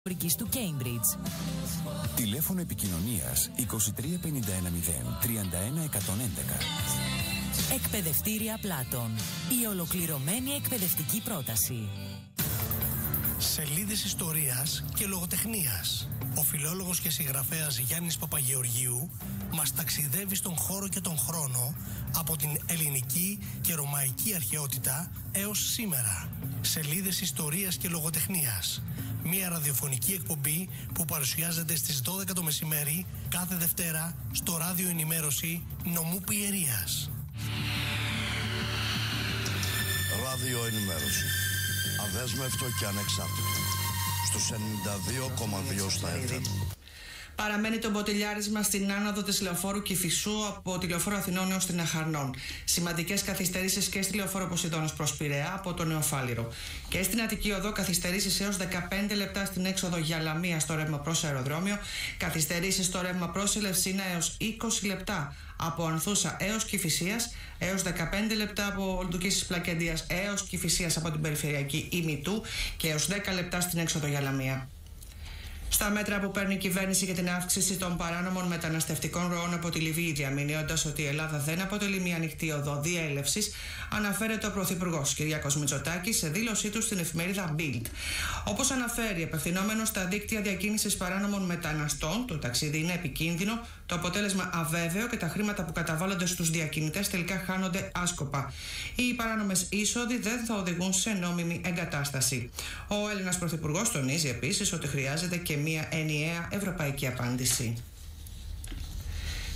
του Cambridge. Τηλέφωνο επικοινωνίας 23 51 0 31 111. Εκπαιδευτήρια Πλάτων. Η ολοκληρωμένη εκπαιδευτική πρόταση. Σελίδες ιστορίας και λογοτεχνίας. Ο φιλόλογος και συγγραφέας Γιάννης Παπαγεωργίου μας ταξιδεύει στον χώρο και τον χρόνο από την ελληνική και ρωμαϊκή αρχαιότητα έως σήμερα. Σελίδες ιστορίας και λογοτεχνίας. Μια ραδιοφωνική εκπομπή που παρουσιάζεται στις 12 το μεσημέρι κάθε Δευτέρα στο ράδιο ενημέρωση Νομού Πιερίας. Ράδιο ενημέρωση. Αδέσμευτο και ανεξάρτητο. Στους 92,2 στα FM. Παραμένει το μποτιλιάρισμα στην άνοδο της λεωφόρου Κηφισού από τη λεωφόρο Αθηνών έως την Αχαρνών. Σημαντικές καθυστερήσεις και στη λεωφόρο Ποσειδώνος προς Πειραιά από το Νεοφάλιρο. Και στην Αττική Οδό καθυστερήσεις έως 15 λεπτά στην έξοδο για Λαμία στο ρεύμα προς αεροδρόμιο. Καθυστερήσεις στο ρεύμα προς Ελευσίνα έως 20 λεπτά από Ανθούσα έως Κηφισίας, έως 15 λεπτά από Λουκίσης Πλακεντίας έως Κηφισίας από την περιφερειακή Ημιτού και έως 10 λεπτά στην έξοδο για Λαμία. Στα μέτρα που παίρνει η κυβέρνηση για την αύξηση των παράνομων μεταναστευτικών ροών από τη Λιβύη, διαμηνύοντας ότι η Ελλάδα δεν αποτελεί μια ανοιχτή οδό διέλευσης, αναφέρεται ο Πρωθυπουργός Κυριάκος Μητσοτάκης σε δήλωσή του στην εφημερίδα Bild. Όπως αναφέρει, απευθυνόμενος στα δίκτυα διακίνησης παράνομων μεταναστών, το ταξίδι είναι επικίνδυνο, το αποτέλεσμα αβέβαιο και τα χρήματα που καταβάλλονται στους διακινητές τελικά χάνονται άσκοπα. Οι παράνομες είσοδοι δεν θα οδηγούν σε νόμιμη εγκατάσταση. Ο Έλληνας Πρωθυπουργός τονίζει επίσης ότι χρειάζεται και μια ενιαία ευρωπαϊκή απάντηση.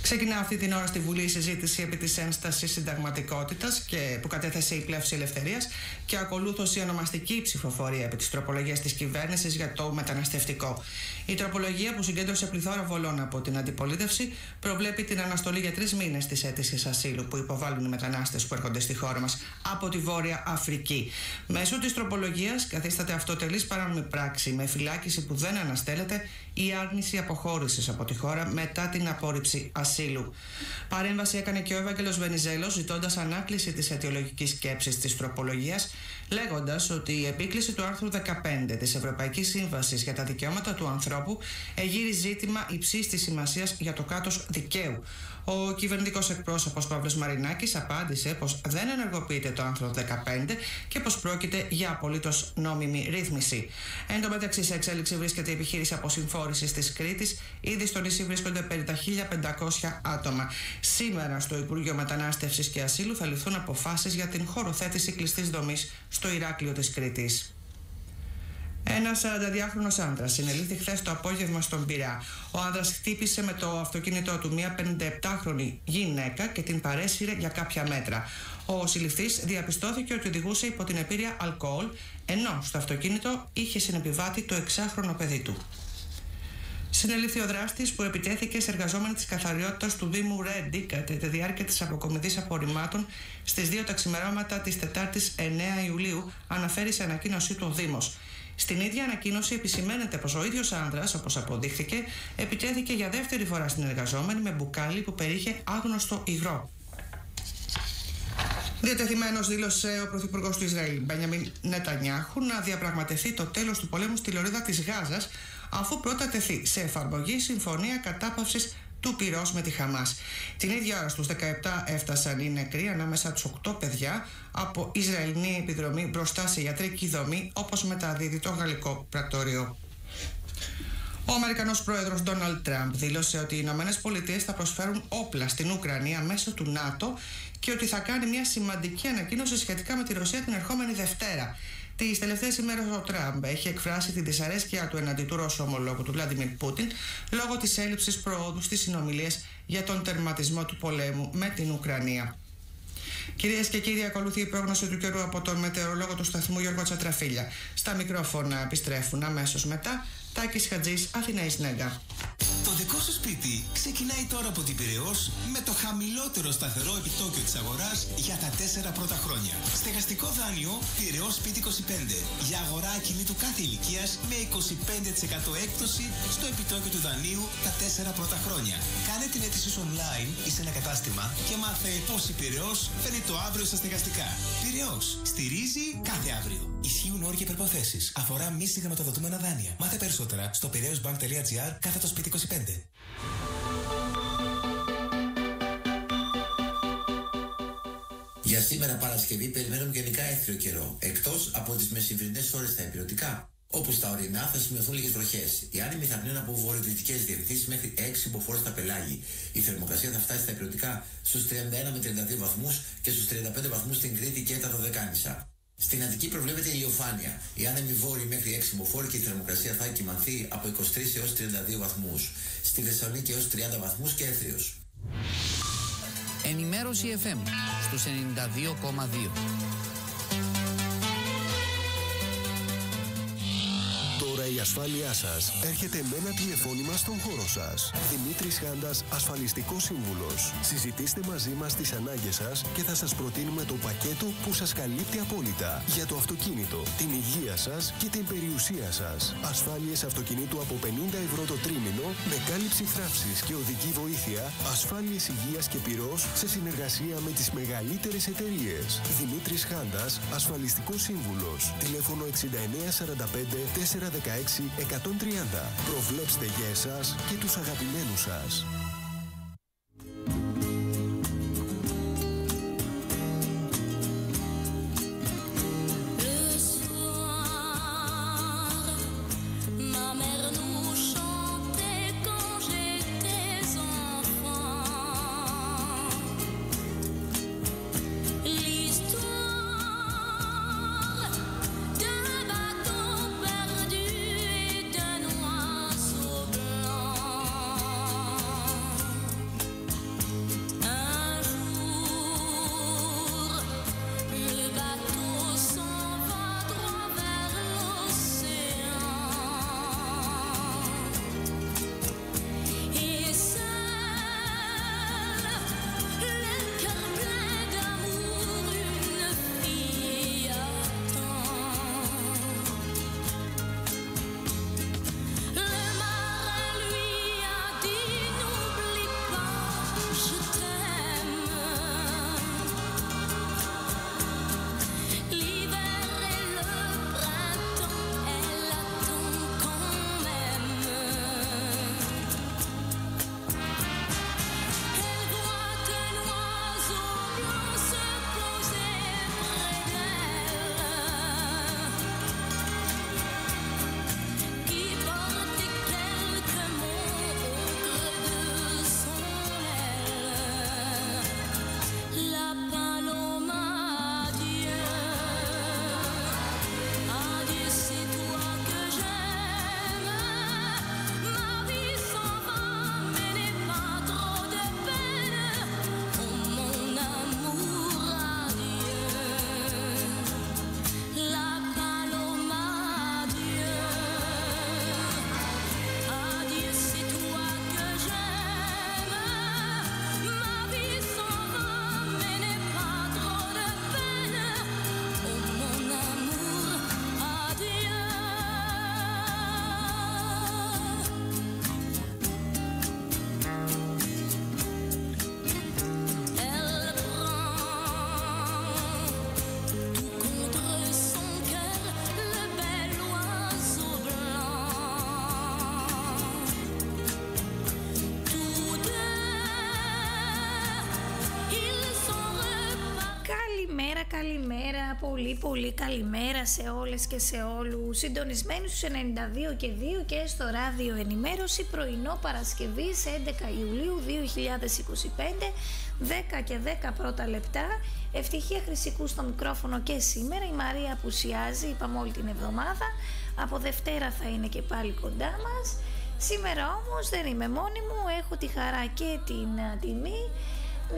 Ξεκινά αυτή την ώρα στη Βουλή η συζήτηση επί της ένστασης συνταγματικότητας που κατέθεσε η Πλεύση Ελευθερίας και ακολούθως η ονομαστική ψηφοφορία επί της τροπολογίας της κυβέρνησης για το μεταναστευτικό. Η τροπολογία που συγκέντρωσε πληθώρα βολών από την αντιπολίτευση προβλέπει την αναστολή για 3 μήνες της αίτησης ασύλου που υποβάλλουν οι μετανάστες που έρχονται στη χώρα μας από τη Βόρεια Αφρική. Μέσω της τροπολογίας καθίσταται αυτοτελής παράνομη πράξη με φυλάκιση που δεν αναστέλλεται ή άρνηση αποχώρησης από τη χώρα μετά την απόρριψη ασύλου. Παρέμβαση έκανε και ο Ευάγγελος Βενιζέλος, ζητώντας ανάκληση της αιτιολογικής σκέψης της τροπολογίας, λέγοντας ότι η επίκληση του άρθρου 15 της Ευρωπαϊκής Σύμβασης για τα Δικαιώματα του Ανθρώπου εγείρει ζήτημα υψής της σημασίας για το κράτος δικαίου. Ο κυβερνητικός εκπρόσωπος Παύλος Μαρινάκης απάντησε πως δεν ενεργοποιείται το άρθρο 15 και πως πρόκειται για απολύτως νόμιμη ρύθμιση. Εν τω μεταξύ, σε εξέλιξη βρίσκεται η επιχείρηση αποσυμφόρησης της Κρήτης. Ήδη στο νησί βρίσκονται περί τα 1.500 άτομα. Σήμερα στο Υπουργείο Μετανάστευσης και Ασύλου θα ληφθούν αποφάσεις για την χωροθέτηση κλειστής δομής στο Ηράκλειο της Κρήτης. Ένας 42χρονος άντρας συνελήφθη χθες το απόγευμα στον Πειραιά. Ο άντρας χτύπησε με το αυτοκίνητό του μια 57χρονη γυναίκα και την παρέσυρε για κάποια μέτρα. Ο συλληφθής διαπιστώθηκε ότι οδηγούσε υπό την επήρεια αλκοόλ, ενώ στο αυτοκίνητο είχε συνεπιβάτη το 6χρονο παιδί του. Συνελήφθη ο δράστης που επιτέθηκε σε εργαζόμενη της καθαριότητας του Δήμου Ρέντι κατά τη διάρκεια της αποκομιδής απορριμμάτων στις 2 τα ξημερώματα της Τετάρτης 9 Ιουλίου, αναφέρει σε ανακοίνωσή του ο Δήμος. Στην ίδια ανακοίνωση επισημαίνεται πως ο ίδιος άνδρας, όπως αποδείχθηκε, επιτέθηκε για δεύτερη φορά στην εργαζόμενη με μπουκάλι που περιείχε άγνωστο υγρό. Διατεθειμένος δήλωσε ο Πρωθυπουργός του Ισραήλ, Μπενιαμίν Νετανιάχου, να διαπραγματευτεί το τέλος του πολέμου στη λωρίδα της Γάζας, αφού πρώτα τεθεί σε εφαρμογή συμφωνία κατάπαυσης του πυρός με τη Χαμάς. Την ίδια ώρα στους 17 έφτασαν οι νεκροί, ανάμεσα τους 8 παιδιά, από Ισραηλινή επιδρομή μπροστά σε ιατρική δομή, όπως μεταδίδει το γαλλικό πρακτορείο. Ο Αμερικανός πρόεδρος Ντόναλντ Τραμπ δήλωσε ότι οι Ηνωμένες Πολιτείες θα προσφέρουν όπλα στην Ουκρανία μέσω του ΝΑΤΟ και ότι θα κάνει μια σημαντική ανακοίνωση σχετικά με τη Ρωσία την ερχόμενη Δευτέρα. Τις τελευταίες ημέρες ο Τραμπ έχει εκφράσει τη δυσαρέσκεια του εναντί του Ρώσου ομολόγου του Βλάντιμιρ Πούτιν λόγω της έλλειψης προόδου στις συνομιλίες για τον τερματισμό του πολέμου με την Ουκρανία. Κυρίες και κύριοι, ακολουθεί η πρόγνωση του καιρού από τον μετεωρολόγο του σταθμού Γιώργο Τσατραφίλια. Στα μικρόφωνα επιστρέφουν αμέσως μετά Τάκης Χατζής, Αθηναής Νέγκα. Το δικό σου σπίτι ξεκινάει τώρα από την Πειραιώς με το χαμηλότερο σταθερό επιτόκιο της αγοράς για τα 4 πρώτα χρόνια. Στεγαστικό δάνειο Πειραιώς Σπίτι 25 για αγορά ακινήτου κάθε ηλικίας με 25% έκπτωση στο επιτόκιο του δανείου τα 4 πρώτα χρόνια. Κάνε την αίτησή σου online ή σε ένα κατάστημα και μάθε πώς η Πειραιώς φέρνει το αύριο στα στεγαστικά. Πειραιώς στηρίζει κάθε αύριο. Ισχύουν όροι και προϋποθέσεις. Αφορά μη συγχρηματοδοτούμενα δάνεια. Μάθε περισσότερα στο piraeusbank.gr/σπίτι 25. Για σήμερα Παρασκευή περιμένουμε γενικά έθριο καιρό, εκτός από τις μεσημβρινές ώρες στα ηπειρωτικά, όπου στα ορεινά θα σημειωθούν λίγες βροχές. Οι άνεμοι θα πνέουν από βορειοδυτικές διευθύνσεις μέχρι 6 μποφόρ στα πελάγη. Η θερμοκρασία θα φτάσει στα ηπειρωτικά στους 31 με 32 βαθμούς και στους 35 βαθμούς στην Κρήτη και τα Δωδεκάνησα. Στην Αττική προβλέπεται ηλιοφάνεια. Οι άνεμοι βόρειοι μέχρι 6 μποφόρ και η θερμοκρασία θα κυμανθεί από 23 έως 32 βαθμούς. Στη Θεσσαλονίκη έως 30 βαθμούς και έθριος. Ενημέρωση FM στους 92,2. Τώρα η ασφάλειά σας έρχεται με ένα τηλεφώνημα στον χώρο σας. Δημήτρης Χάντας, ασφαλιστικός σύμβουλος. Συζητήστε μαζί μας τις ανάγκες σας και θα σας προτείνουμε το πακέτο που σας καλύπτει απόλυτα για το αυτοκίνητο, την υγεία σας και την περιουσία σας. Ασφάλειες αυτοκινήτου από 50 ευρώ το τρίμηνο με κάλυψη θράψης και οδική βοήθεια. Ασφάλειες υγείας και πυρός σε συνεργασία με τις μεγαλύτερες εταιρείες. Δημήτρης Χάντας, ασφαλιστικός σύμβουλος. Τηλέφωνο 6945 416-130. Προβλέψτε για εσάς και τους αγαπημένους σας. Καλημέρα, πολύ καλημέρα σε όλες και σε όλους. Συντονισμένοι στους 92 και 2 και στο ράδιο ενημέρωση, πρωινό Παρασκευής 11 Ιουλίου 2025, 10 και 10 πρώτα λεπτά. Ευτυχία Χρυσικού στο μικρόφωνο και σήμερα. Η Μαρία απουσιάζει, είπαμε όλη την εβδομάδα. Από Δευτέρα θα είναι και πάλι κοντά μας. Σήμερα όμως δεν είμαι μόνη μου, έχω τη χαρά και την τιμή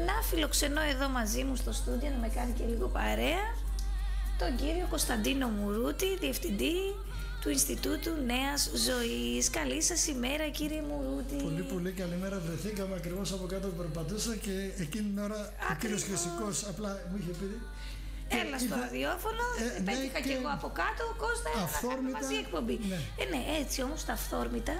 να φιλοξενώ εδώ μαζί μου στο στούντιο, να με κάνει και λίγο παρέα, τον κύριο Κωνσταντίνο Μουρούτη, διευθυντή του Ινστιτούτου Νέας Ζωής. Καλή σας ημέρα, κύριε Μουρούτη. Πολύ καλημέρα. Βρεθήκαμε ακριβώς από κάτω που περπατούσα και εκείνη την ώρα ο κύριος Χρυσικός απλά μου είχε πει. Έλα στο ραδιόφωνο, πέτυχα και εγώ από κάτω, Κώστα, να κάνουμε μαζί εκπομπή. Ναι, έτσι όμως τα αυθόρμητα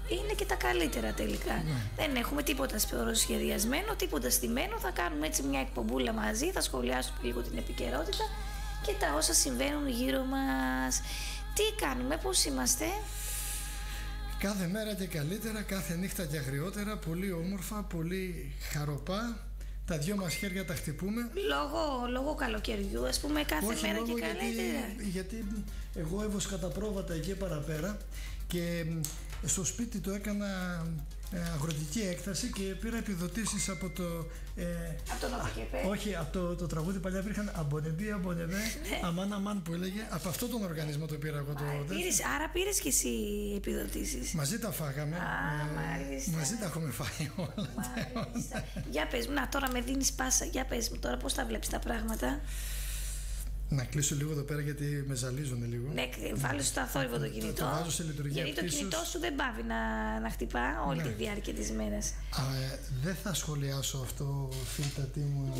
είναι και τα καλύτερα τελικά. Δεν έχουμε τίποτα σχεδιασμένο, τίποτα στημένο. Θα κάνουμε έτσι μια εκπομπούλα μαζί, θα σχολιάσουμε λίγο την επικαιρότητα και τα όσα συμβαίνουν γύρω μας. Τι κάνουμε, πώς είμαστε? Κάθε μέρα και καλύτερα, κάθε νύχτα και αγριότερα, πολύ όμορφα, πολύ χαροπά. Τα δυο μας χέρια τα χτυπούμε. Λόγω καλοκαιριού, ας πούμε, κάθε μέρα και καλύτερα. Γιατί εγώ έβοσκα τα πρόβατα εκεί παραπέρα και στο σπίτι το έκανα αγροτική έκταση και πήρα επιδοτήσεις από το... από τον ΟΚΕΠΕ. Όχι, από το τραγούδι παλιά βρήκαν αμπονεμπέ, αμάν που έλεγε. Από αυτόν τον οργανισμό το πήρα εγώ το... Άρα πήρες και εσύ επιδοτήσεις. Μαζί τα φάγαμε. Μαζί τα έχουμε φάει όλα. Για πες μου, τώρα με δίνεις πάσα. Για πες μου τώρα πώς τα βλέπεις τα πράγματα. Να κλείσω λίγο εδώ πέρα γιατί με ζαλίζουν λίγο. Ναι, βάλε στο αθόρυβο το κινητό. Το βάζω σε λειτουργία. Γιατί το κινητό σου δεν πάβει να χτυπά όλη τη διάρκεια της μέρας. Δεν θα σχολιάσω αυτό, φίλτατη μου,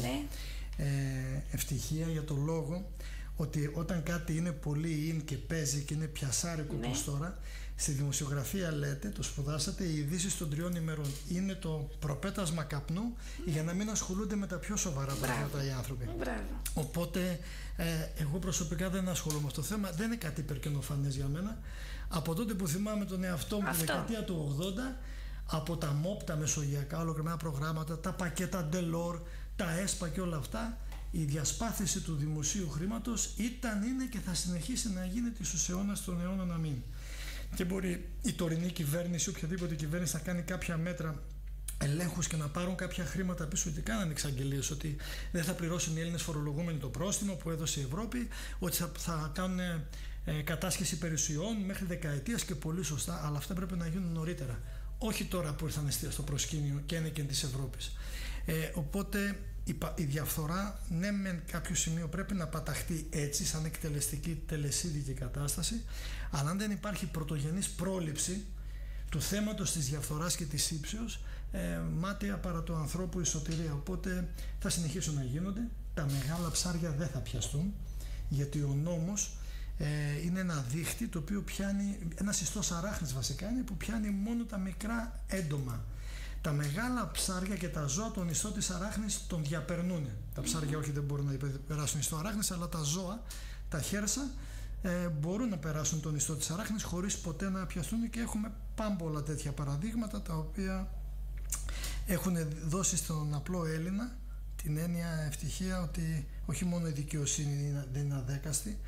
ευτυχία, για το λόγο ότι όταν κάτι είναι πολύ in και παίζει και είναι πιασάρικο όπως τώρα, στη δημοσιογραφία λέτε, το σπουδάσατε, οι ειδήσεις των 3 ημερών είναι το προπέτασμα καπνού για να μην ασχολούνται με τα πιο σοβαρά πράγματα οι άνθρωποι. Οπότε εγώ προσωπικά δεν ασχολούμαι με αυτό το θέμα, δεν είναι κάτι υπερκαινοφανές για μένα. Από τότε που θυμάμαι τον εαυτό μου τη δεκαετία του 80, από τα MOP, τα μεσογειακά ολοκληρωμένα προγράμματα, τα πακέτα Delors, τα ΕΣΠΑ και όλα αυτά, η διασπάθηση του δημοσίου χρήματος ήταν, είναι και θα συνεχίσει να γίνεται στους αιώνας των αιώνων να μην. Και μπορεί η τωρινή κυβέρνηση, οποιαδήποτε κυβέρνηση, να κάνει κάποια μέτρα ελέγχους και να πάρουν κάποια χρήματα πίσω, ότι κάνανε εξαγγελίες ότι δεν θα πληρώσουν οι Έλληνες φορολογούμενοι το πρόστιμο που έδωσε η Ευρώπη, ότι θα κάνουν κατάσχεση περιουσιών μέχρι δεκαετίας και πολύ σωστά, αλλά αυτά πρέπει να γίνουν νωρίτερα. Όχι τώρα που ήρθαν στο προσκήνιο και είναι και της Ευρώπης. Οπότε η διαφθορά, ναι, με κάποιο σημείο πρέπει να παταχτεί έτσι, σαν εκτελεστική τελεσίδικη κατάσταση, αλλά αν δεν υπάρχει πρωτογενής πρόληψη του θέματος της διαφθοράς και της ύψεως, μάταια παρά το ανθρώπου η σωτηρία. Οπότε θα συνεχίσουν να γίνονται. Τα μεγάλα ψάρια δεν θα πιαστούν, γιατί ο νόμος είναι ένα δίχτυ το οποίο πιάνει, ένα ιστός αράχνης βασικά είναι, που πιάνει μόνο τα μικρά έντομα. Τα μεγάλα ψάρια και τα ζώα τον ιστό της αράχνης τον διαπερνούν. Τα ψάρια όχι, δεν μπορούν να περάσουν ιστό αράχνης, αλλά τα ζώα, τα χέρσα, μπορούν να περάσουν τον ιστό της αράχνης χωρίς ποτέ να πιαστούν, και έχουμε πάμπολα τέτοια παραδείγματα τα οποία έχουν δώσει στον απλό Έλληνα την έννοια, ευτυχία, ότι όχι μόνο η δικαιοσύνη δεν είναι αδέκαστη,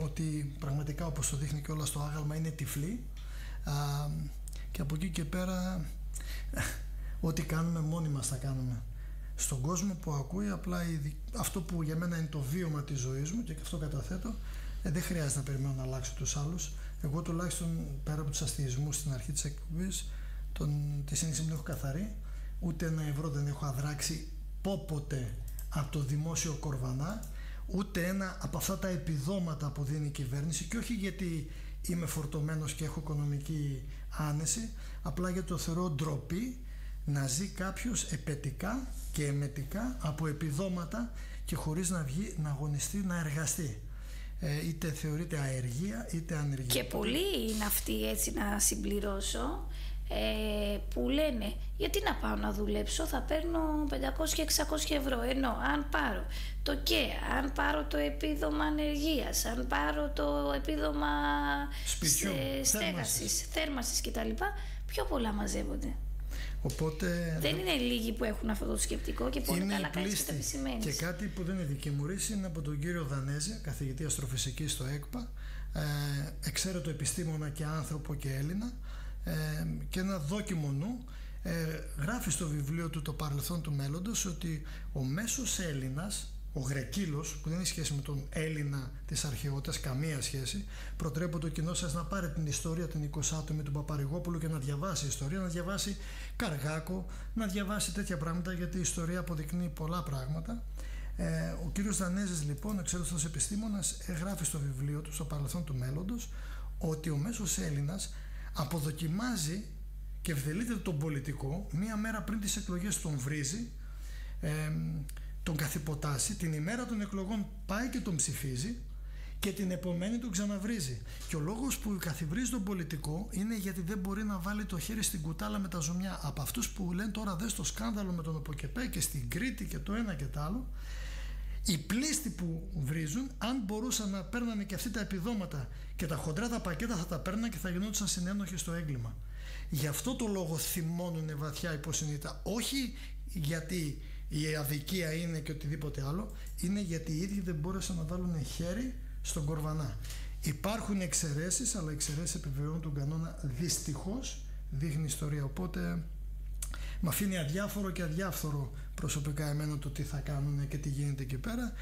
ότι πραγματικά, όπως το δείχνει και όλα στο άγαλμα, είναι τυφλή, και από εκεί και πέρα ό,τι κάνουμε μόνοι μας θα κάνουμε. Στον κόσμο που ακούει, απλά αυτό που για μένα είναι το βίωμα της ζωής μου και αυτό καταθέτω, δεν χρειάζεται να περιμένω να αλλάξω τους άλλους. Εγώ τουλάχιστον, πέρα από τους αστιισμούς στην αρχή της εκπομπής, τη σύνδεση μου έχω καθαρή, ούτε ένα ευρώ δεν έχω αδράξει πόποτε από το δημόσιο κορβανά, ούτε ένα από αυτά τα επιδόματα που δίνει η κυβέρνηση, και όχι γιατί είμαι φορτωμένος και έχω οικονομική άνεση, απλά γιατί το θεωρώ ντροπή να ζει κάποιος επετικά και εμετικά από επιδόματα και χωρίς να βγει να αγωνιστεί, να εργαστεί. Είτε θεωρείται αεργία είτε ανεργία. Και πολλοί είναι αυτοί, έτσι να συμπληρώσω, που λένε γιατί να πάω να δουλέψω, θα παίρνω 500-600 ευρώ, ενώ αν πάρω το ΚΕΑ, αν πάρω το επίδομα ανεργίας, αν πάρω το επίδομα στέγασης, θέρμασης κτλ, πιο πολλά μαζεύονται. Οπότε δεν είναι λίγοι που έχουν αυτό το σκεπτικό και πολύ καλά κάνεις και το επισημαίνεις. Και κάτι που δεν είναι δική μου ρίση είναι από τον κύριο Δανέζη, καθηγητή αστροφυσικής στο ΕΚΠΑ, εξαίρετο επιστήμονα και άνθρωπο και Έλληνα, και ένα δόκιμο νου, γράφει στο βιβλίο του «Το παρελθόν του μέλλοντος» ότι ο μέσος Έλληνας, ο Γρεκύλος, που δεν έχει σχέση με τον Έλληνα της αρχαιότητας, καμία σχέση, προτρέπω το κοινό σας να πάρει την ιστορία την 20άτομη του Παπαρηγόπουλου και να διαβάσει ιστορία, να διαβάσει Καργάκο, να διαβάσει τέτοια πράγματα, γιατί η ιστορία αποδεικνύει πολλά πράγματα. Ο κύριος Δανέζης, λοιπόν, εξαιρετικός επιστήμονας, γράφει στο βιβλίο του «Στο παρελθόν του μέλλοντος» ότι ο μέσος Έλληνας αποδοκιμάζει και ευδελείται τον πολιτικό, μία μέρα πριν τις εκλογές τον βρίζει, τον καθυποτάσει, την ημέρα των εκλογών πάει και τον ψηφίζει και την επομένη τον ξαναβρίζει. Και ο λόγος που καθιβρίζει τον πολιτικό είναι γιατί δεν μπορεί να βάλει το χέρι στην κουτάλα με τα ζουμιά. Από αυτούς που λένε τώρα δες το σκάνδαλο με τον ΟΠΟΚΕΠΕ και στην Κρήτη και το ένα και το άλλο, οι πλήστοι που βρίζουν, αν μπορούσαν να παίρνανε και αυτοί τα επιδόματα και τα χοντρά τα πακέτα, θα τα παίρναν και θα γινόντουσαν συνένοχοι στο έγκλημα. Γι' αυτό το λόγο θυμώνουν βαθιά υποσυνείδητα. Όχι γιατί η αδικία είναι και οτιδήποτε άλλο, είναι γιατί οι ίδιοι δεν μπόρεσαν να βάλουν χέρι στον κορβανά. Υπάρχουν εξαιρέσεις, αλλά εξαιρέσεις επιβεβαιώνουν τον κανόνα. Δυστυχώς δείχνει η ιστορία. Οπότε με αφήνει αδιάφορο και αδιάφθορο προσωπικά εμένα το τι θα κάνουν και τι γίνεται εκεί πέρα,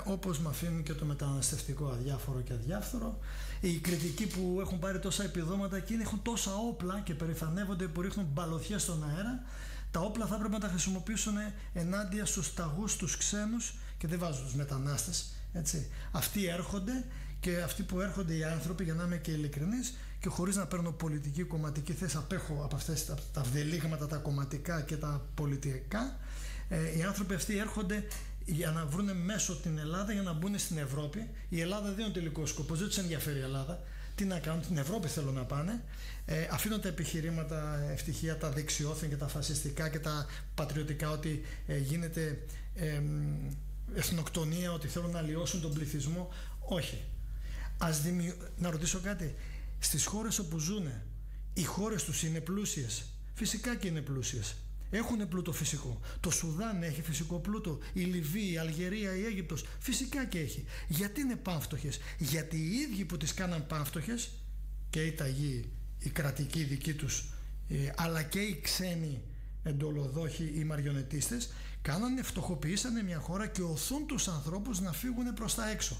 όπως με αφήνει και το μεταναστευτικό αδιάφορο και αδιάφθορο. Οι κριτικοί που έχουν πάρει τόσα επιδόματα εκείνοι έχουν τόσα όπλα και περηφανεύονται που ρίχνουν μπαλωθιές στον αέρα. Τα όπλα θα έπρεπε να τα χρησιμοποιήσουν ενάντια στους ταγούς, τους ξένους, και δεν βάζουν τους μετανάστες, έτσι. Αυτοί έρχονται, και αυτοί που έρχονται οι άνθρωποι, για να είμαι και ειλικρινής και χωρίς να παίρνω πολιτική κομματική θέση, απέχω από αυτές τα βδελίγματα τα κομματικά και τα πολιτικά, οι άνθρωποι αυτοί έρχονται για να βρουν μέσω την Ελλάδα για να μπουν στην Ευρώπη. Η Ελλάδα δεν είναι ο τελικός σκοπός, δεν τους ενδιαφέρει η Ελλάδα. Τι να κάνουν, την Ευρώπη θέλουν να πάνε. Αφήνουν τα επιχειρήματα ευτυχία, τα δεξιόθεν και τα φασιστικά και τα πατριωτικά, ότι γίνεται εθνοκτονία, ότι θέλουν να αλλοιώσουν τον πληθυσμό. Όχι. Να ρωτήσω κάτι. Στις χώρες όπου ζουν, οι χώρες τους είναι πλούσιες? Φυσικά και είναι πλούσιες. Έχουν πλούτο φυσικό. Το Σουδάν έχει φυσικό πλούτο. Η Λιβύη, η Αλγερία, η Αίγυπτος φυσικά και έχει. Γιατί είναι πανφτωχές? Γιατί οι ίδιοι που τις κάναν πανφτωχές, και οι ταγοί, οι κρατικοί δικοί τους, αλλά και οι ξένοι εντολοδόχοι, οι μαριονετίστες, φτωχοποιήσανε μια χώρα και οθούν τους ανθρώπους να φύγουν προς τα έξω.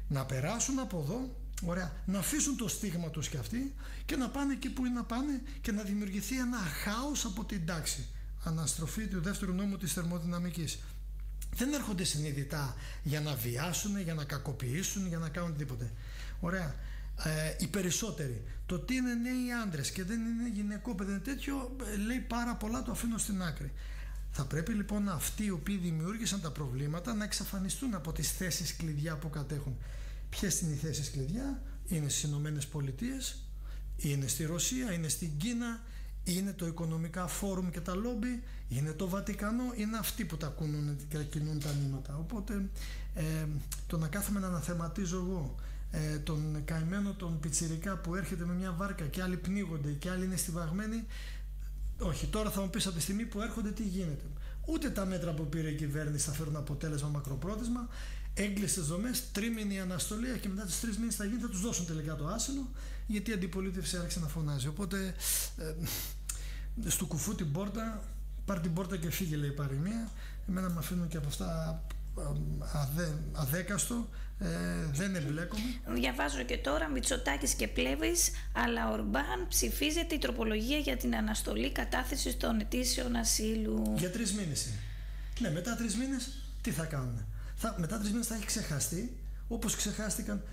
Να περάσουν από εδώ, ωραία, να αφήσουν το στίγμα τους και αυτοί και να πάνε εκεί που είναι να πάνε και να δημιουργηθεί ένα χάος από την τάξη. Αναστροφή του δεύτερου νόμου της θερμοδυναμικής. Δεν έρχονται συνειδητά για να βιάσουν, για να κακοποιήσουν, για να κάνουν τίποτε. Ωραία. Οι περισσότεροι. Το τι είναι νέοι άντρες και δεν είναι γυναικόπαιδο, είναι τέτοιο, λέει πάρα πολλά, το αφήνω στην άκρη. Θα πρέπει λοιπόν αυτοί οι οποίοι δημιούργησαν τα προβλήματα να εξαφανιστούν από τις θέσεις κλειδιά που κατέχουν. Ποιες είναι οι θέσεις κλειδιά? Είναι στις Ηνωμένες Πολιτείες, είναι στη Ρωσία, είναι στην Κίνα, είναι το Οικονομικά Φόρουμ και τα λόμπι, είναι το Βατικανό, είναι αυτοί που τα κουνούν και κινούν τα νήματα. Οπότε το να κάθομαι να αναθεματίζω εγώ τον καημένο τον πιτσιρικά που έρχεται με μια βάρκα και άλλοι πνίγονται και άλλοι είναι στιβαγμένοι, όχι. Τώρα θα μου πεις από τη στιγμή που έρχονται τι γίνεται. Ούτε τα μέτρα που πήρε η κυβέρνηση θα φέρουν αποτέλεσμα μακροπρόθεσμα. Έγκλειστες δομές, τρίμηνη αναστολή, και μετά τους 3 μήνες θα γίνει, θα τους δώσουν τελικά το άσυλο, γιατί η αντιπολίτευση άρχισε να φωνάζει. Οπότε στο κουφού την πόρτα, πάρ' την πόρτα και φύγε, λέει η παροιμία. Εμένα με αφήνουν και από αυτά αδέκαστο, δεν εμπλέκομαι. Διαβάζω και τώρα Μητσοτάκης και Πλεύρης, αλλά Ορμπάν ψηφίζεται η τροπολογία για την αναστολή κατάθεσης των αιτήσεων ασύλου. Για 3 μήνες. Ναι, μετά 3 μήνες τι θα κάνουν? Μετά 3 μήνες θα έχει ξεχαστεί, όπως ξεχάστηκαν,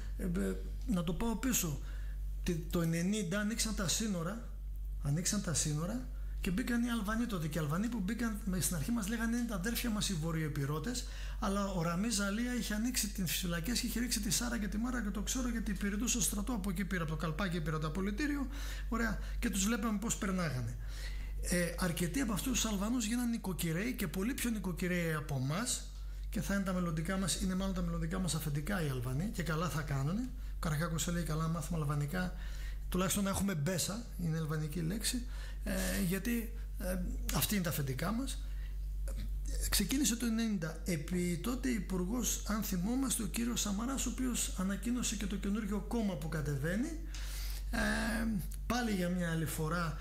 να το πάω πίσω. Το 90 ανοίξαν τα σύνορα και μπήκαν οι Αλβανοί τότε. Και οι Αλβανοί που μπήκαν στην αρχή μας λέγανε είναι τα αδέρφια μας οι βορειοεπιρώτες, αλλά ο Ραμί Ζαλία είχε ανοίξει τις φυλακές και είχε ρίξει τη Σάρα και τη Μάρα, και το ξέρω γιατί υπηρετούσε στο στρατό από εκεί πήρα, από το Καλπάκι πήρα το απολυτήριο, ωραία, και τους βλέπαμε πώς περνάγανε. Αρκετοί από αυτούς τους Αλβανούς γίνανε νοικοκυρέοι και πολύ πιο νοικοκυρέοι από εμάς, και θα είναι τα μελλοντικά μας, είναι μάλλον τα μελλοντικά μας αφεντικά οι Αλβανοί, και καλά θα κάνουν. Ο Καρακάκος λέει καλά μάθουμε αλβανικά, τουλάχιστον να έχουμε μπέσα, είναι αλβανική λέξη, γιατί αυτή είναι τα αφεντικά μας. Ξεκίνησε το 90. Επί τότε υπουργός, αν θυμόμαστε, ο κύριος Σαμαράς, ο οποίος ανακοίνωσε και το καινούργιο κόμμα που κατεβαίνει, πάλι για μια άλλη φορά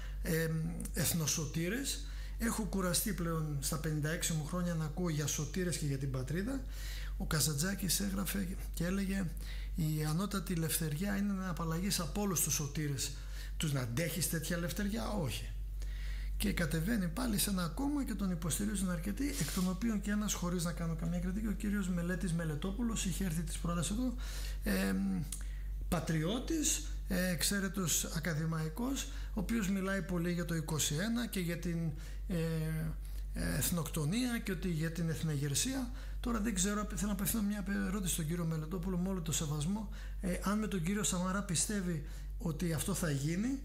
εθνοσωτήρες. Έχω κουραστεί πλέον στα 56 μου χρόνια να ακούω για σωτήρες και για την πατρίδα. Ο Καζαντζάκης έγραφε και έλεγε η ανώτατη ελευθεριά είναι να απαλλαγείς από όλους τους σωτήρες. Τους να αντέχεις τέτοια ελευθεριά? Όχι. Και κατεβαίνει πάλι σε ένα κόμμα και τον υποστηρίζουν αρκετοί, εκ των οποίων και ένας, χωρίς να κάνω καμία κριτική, ο κύριος Μελέτης Μελετόπουλος, είχε έρθει της πρότασης εδώ, πατριώτης, εξαίρετος ακαδημαϊκός, ο οποίος μιλάει πολύ για το 21 και για την εθνοκτονία και ότι για την εθνεγερσία. Τώρα δεν ξέρω, θέλω να απευθύνω μια ερώτηση στον κύριο Μελετόπουλο με όλο το σεβασμό. Αν με τον κύριο Σαμαρά πιστεύει ότι αυτό θα γίνει,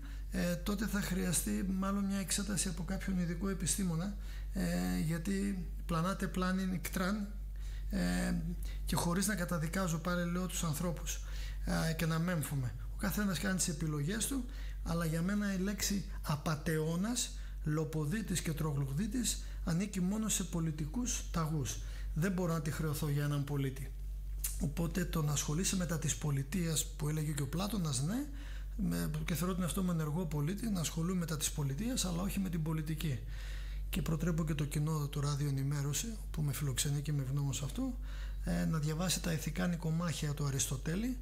τότε θα χρειαστεί μάλλον μια εξέταση από κάποιον ειδικό επιστήμονα, γιατί πλανάτε πλάνιν κτράν, και χωρίς να καταδικάζω, πάλι λέω τους ανθρώπους και να μέμφουμε. Ο καθένας κάνει τις επιλογές του, αλλά για μένα η λέξη απατεώνας, λοποδίτης και τρογλουδίτης ανήκει μόνο σε πολιτικούς ταγούς. Δεν μπορώ να τη χρεωθώ για έναν πολίτη. Οπότε το να ασχολείσαι μετά της πολιτείας, που έλεγε και ο Πλάτωνας, ναι, και θεωρώ τον εαυτό μου ενεργό πολίτη, να ασχολούμαι μετά της πολιτείας, αλλά όχι με την πολιτική. Και προτρέπω και το κοινό του Ράδιο Ενημέρωση, που με φιλοξενεί και με ευγνώμων σε αυτό, να διαβάσει τα ηθικά νοικομάχια του Αριστοτέλη,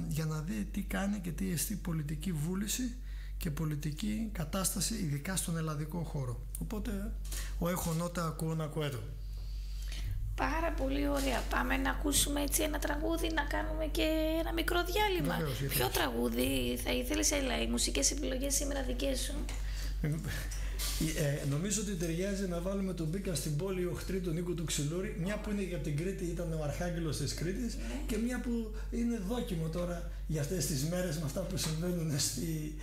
για να δει τι κάνει και τι εστί πολιτική βούληση και πολιτική κατάσταση, ειδικά στον ελλαδικό χώρο. Οπότε, ο έχω νότα ακούω να ακούω. Πάρα πολύ ωραία. Πάμε να ακούσουμε έτσι ένα τραγούδι, να κάνουμε και ένα μικρό διάλειμμα. Βεβαίως. Ποιο τραγούδι θα ήθελες, έλα, οι μουσικές επιλογές σήμερα δικές σου? Νομίζω ότι ταιριάζει να βάλουμε τον Μπήκα στην πόλη οχτρή του Νίκου του Ξυλούρη, μια που είναι για την Κρήτη, ήταν ο αρχάγγελος της Κρήτης, και μια που είναι δόκιμο τώρα για αυτές τις μέρες με αυτά που συμβαίνουν στη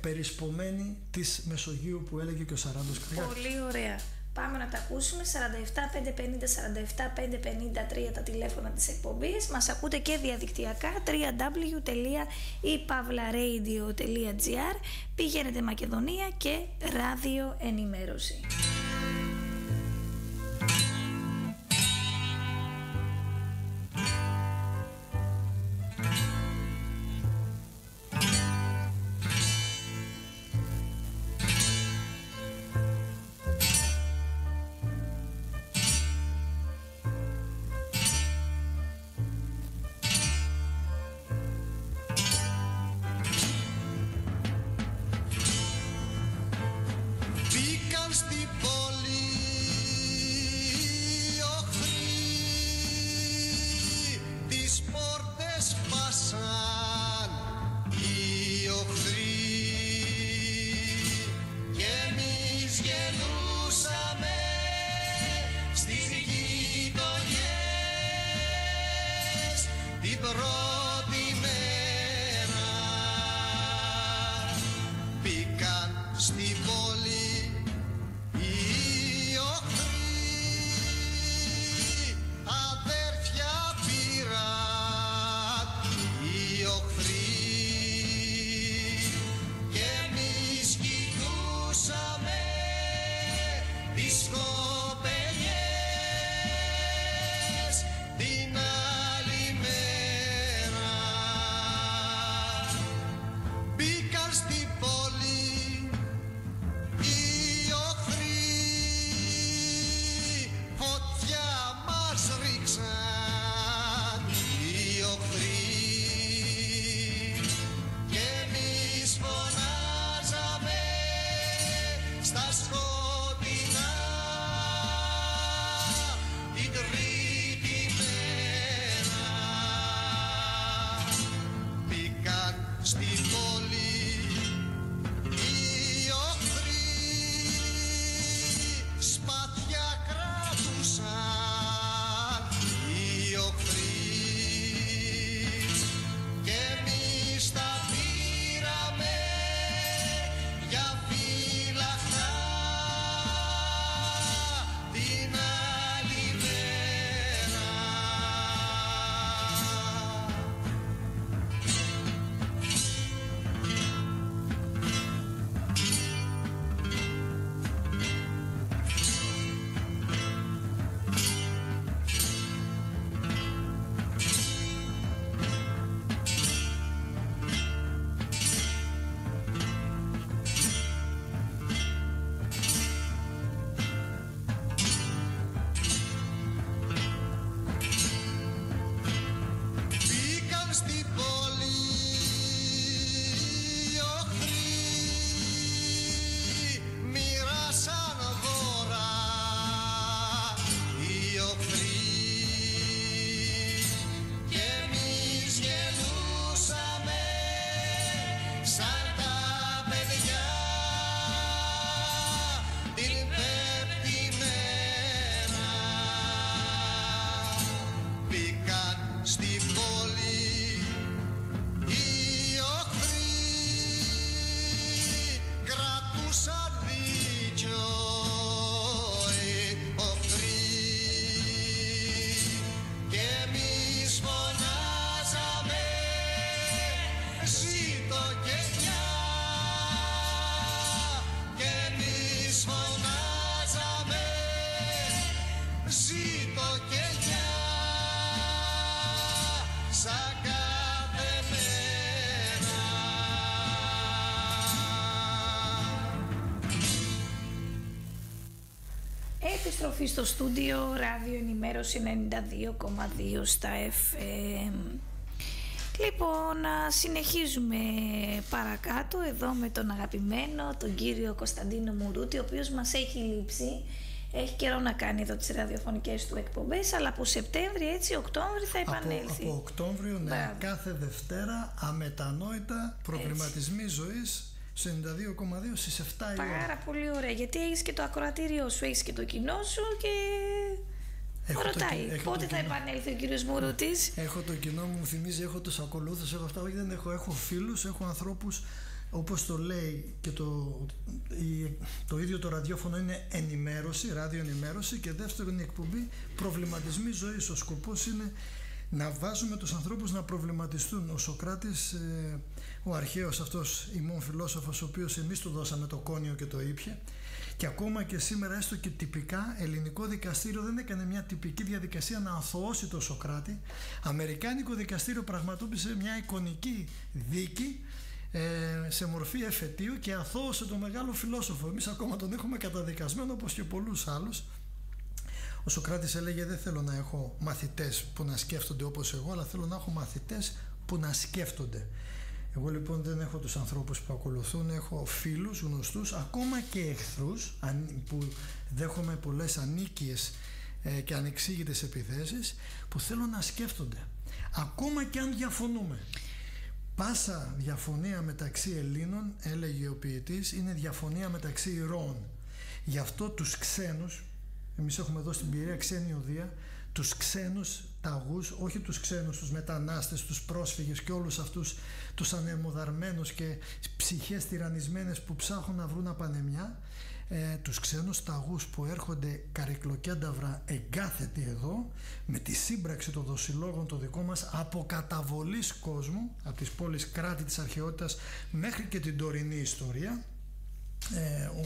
περισπομένη της Μεσογείου, που έλεγε και ο Σαράντος Κρυάκης. Πολύ ωραία. Πάμε να τα ακούσουμε. 47 550 47 553 τα τηλέφωνα της εκπομπής. Μας ακούτε και διαδικτυακά, www.ipavlaradio.gr. Πηγαίνετε Μακεδονία και Ράδιο Ενημέρωση. Μπήκαν στην πόλη επιστροφή στο στούντιο, ράδιο ενημέρωση 92,2 στα FM. Λοιπόν, συνεχίζουμε παρακάτω εδώ με τον αγαπημένο, τον κύριο Κωνσταντίνο Μουρούτη, ο οποίος μας έχει λείψει. Έχει καιρό να κάνει εδώ τις ραδιοφωνικές του εκπομπές, αλλά από Σεπτέμβρη, έτσι, Οκτώβρη θα επανέλθει. Από Οκτώβριο, ναι, κάθε Δευτέρα, αμετανόητα προβληματισμοί ζωής, σε 92,2 στις 7 η ώρα. Πάρα πολύ ωραία, γιατί έχεις και το ακροατήριό σου, έχεις και το κοινό σου και ρωτάει πότε θα επανέλθει ο κύριος Μουρούτης. Έχω το κοινό μου θυμίζει, έχω τους ακολούθους, έχω αυτά, δεν έχω φίλους, έχω ανθρώπους, όπως το λέει και το ίδιο το ραδιόφωνο είναι ενημέρωση, ράδιο ενημέρωση, και δεύτερον η εκπομπή προβληματισμοί ζωής. Ο σκοπός είναι να βάζουμε τους ανθρώπους να προβληματιστούν. Ο Σωκράτης, ο αρχαίος αυτός ημών φιλόσοφος, ο οποίος εμείς του δώσαμε το κόνιο και το ήπια, και ακόμα και σήμερα, έστω και τυπικά, ελληνικό δικαστήριο δεν έκανε μια τυπική διαδικασία να αθωώσει τον Σωκράτη. Αμερικάνικο δικαστήριο πραγματοποίησε μια εικονική δίκη σε μορφή εφετείου και αθώωσε τον μεγάλο φιλόσοφο. Εμείς ακόμα τον έχουμε καταδικασμένο, όπως και πολλούς άλλους. Ο Σωκράτης έλεγε: δεν θέλω να έχω μαθητές που να σκέφτονται όπως εγώ, αλλά θέλω να έχω μαθητές που να σκέφτονται. Εγώ λοιπόν δεν έχω τους ανθρώπους που ακολουθούν, έχω φίλους, γνωστούς, ακόμα και εχθρούς, που δέχομαι πολλές ανίκειες και ανεξήγητες επιθέσεις, που θέλω να σκέφτονται, ακόμα και αν διαφωνούμε. Πάσα διαφωνία μεταξύ Ελλήνων, έλεγε ο ποιητής, είναι διαφωνία μεταξύ ηρώων. Γι' αυτό τους ξένους, εμείς έχουμε εδώ στην Πειραιά ξένη οδεία, τους ξένους ταγούς, όχι τους ξένους, τους μετανάστες, τους πρόσφυγες και όλους αυτούς τους ανεμοδαρμένους και ψυχές τυραννισμένες που ψάχνουν να βρουν απανεμιά, τους ξένους ταγούς που έρχονται καρυκλοκένταυρα εγκάθετοι εδώ, με τη σύμπραξη των δοσιλόγων το δικό μας, από καταβολής κόσμου, από τις πόλεις κράτη της αρχαιότητας μέχρι και την τωρινή ιστορία.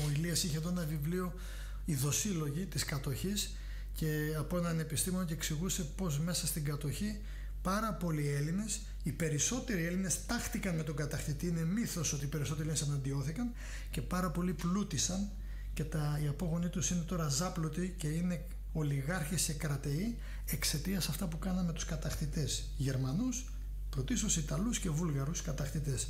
Ο Ηλίας είχε εδώ ένα βιβλίο, «Οι δοσίλογοι της κατοχής», και από έναν επιστήμονα, και εξηγούσε πως μέσα στην κατοχή πάρα πολλοί Έλληνες, οι περισσότεροι Έλληνες τάχτηκαν με τον κατακτητή. Είναι μύθος ότι οι περισσότεροι Έλληνες αναντιώθηκαν και πάρα πολλοί πλούτησαν, και οι απόγονοί τους είναι τώρα ζάπλωτοι και είναι ολιγάρχες και κρατεοί εξαιτίας αυτά που κάναμε τους κατακτητές. Γερμανούς, πρωτίστως Ιταλούς και Βούλγαρους κατακτητές.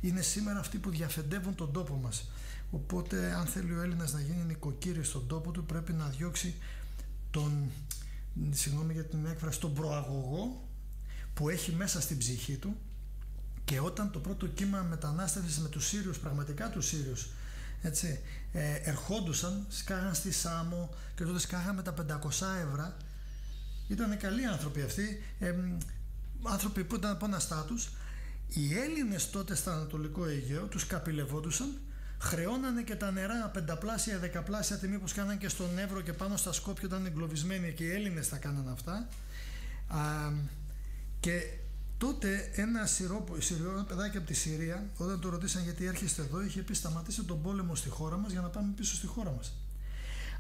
Είναι σήμερα αυτοί που διαφεντεύουν τον τόπο μας. Οπότε αν θέλει ο Έλληνας να γίνει νοικοκύρης στον τόπο του, πρέπει να διώξει συγγνώμη για την έκφραση, τον προαγωγό που έχει μέσα στην ψυχή του. Και όταν το πρώτο κύμα μετανάστευσης με τους Σύριους, πραγματικά τους Σύριους, έτσι, ερχόντουσαν, σκάγαν στη Σάμο και τότε σκάγαν με τα 500 ευρώ. Ήταν καλοί άνθρωποι αυτοί, άνθρωποι που ήταν από ένα στάτους. Οι Έλληνες τότε στο Ανατολικό Αιγαίο τους καπηλευόντουσαν, χρεώνανε και τα νερά πενταπλάσια, δεκαπλάσια τιμή που σκάναν και στον Εύρο και πάνω στα Σκόπια, ήταν εγκλωβισμένοι, και οι Έλληνες τα κάναν αυτά. Και τότε ένα Συριό παιδάκι από τη Συρία, όταν το ρωτήσαν γιατί έρχεστε εδώ, είχε πει: σταματήστε τον πόλεμο στη χώρα μας για να πάμε πίσω στη χώρα μας.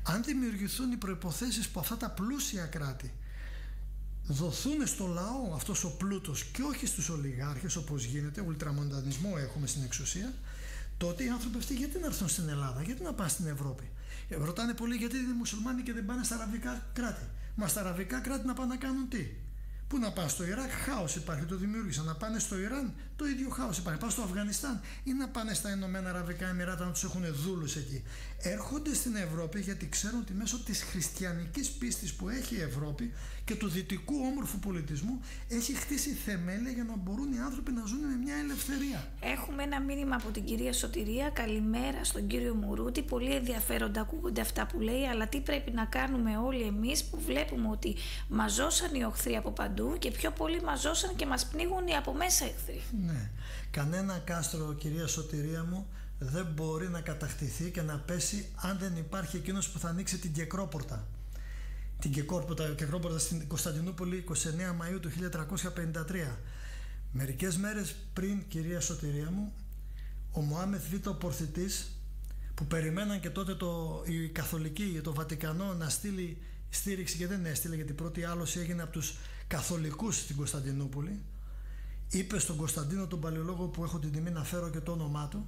Αν δημιουργηθούν οι προϋποθέσεις που αυτά τα πλούσια κράτη δοθούν στο λαό αυτός ο πλούτος και όχι στους ολιγάρχες, όπως γίνεται, ουλτραμοντανισμό έχουμε στην εξουσία, τότε οι άνθρωποι αυτοί γιατί να έρθουν στην Ελλάδα, γιατί να πάνε στην Ευρώπη. Ρωτάνε πολλοί γιατί είναι μουσουλμάνοι και δεν πάνε στα αραβικά κράτη. Μα στα αραβικά κράτη να πάνε να κάνουν τι? Πού να πάνε? Στο Ιράκ χάος υπάρχει, το δημιούργησαν. Να πάνε στο Ιράν, το ίδιο χάος υπάρχει. Πάνε στο Αφγανιστάν ή να πάνε στα Ηνωμένα Αραβικά Εμιράτα να τους έχουν δούλους εκεί. Έρχονται στην Ευρώπη γιατί ξέρουν ότι μέσω της χριστιανικής πίστης που έχει η Ευρώπη και του δυτικού όμορφου πολιτισμού έχει χτίσει θεμέλια για να μπορούν οι άνθρωποι να ζουν με μια ελευθερία. Έχουμε ένα μήνυμα από την κυρία Σωτηρία. Καλημέρα στον κύριο Μουρούτη. Πολύ ενδιαφέροντα ακούγονται αυτά που λέει, αλλά τι πρέπει να κάνουμε όλοι εμείς που βλέπουμε ότι μαζώσαν οι οχθροί από παντού και πιο πολύ μαζώσαν και μας πνίγουν οι από μέσα εχθροί. Ναι. Κανένα κάστρο, κυρία Σωτηρία μου, δεν μπορεί να κατακτηθεί και να πέσει αν δεν υπάρχει εκείνος που θα ανοίξει την Κεκρόπορτα. Την Κεκρόπορτα στην Κωνσταντινούπολη 29 Μαΐου του 1353. Μερικές μέρες πριν, κυρία Σωτηρία μου, ο Μωάμεθ Β' ο Πορθητής, που περιμέναν και τότε οι Καθολικοί, το Βατικανό να στείλει στήριξη και δεν έστειλε, γιατί η πρώτη άλωση έγινε από τους Καθολικούς στην Κωνσταντινούπολη, είπε στον Κωνσταντίνο τον Παλαιολόγο, που έχω την τιμή να φέρω και το όνομά του,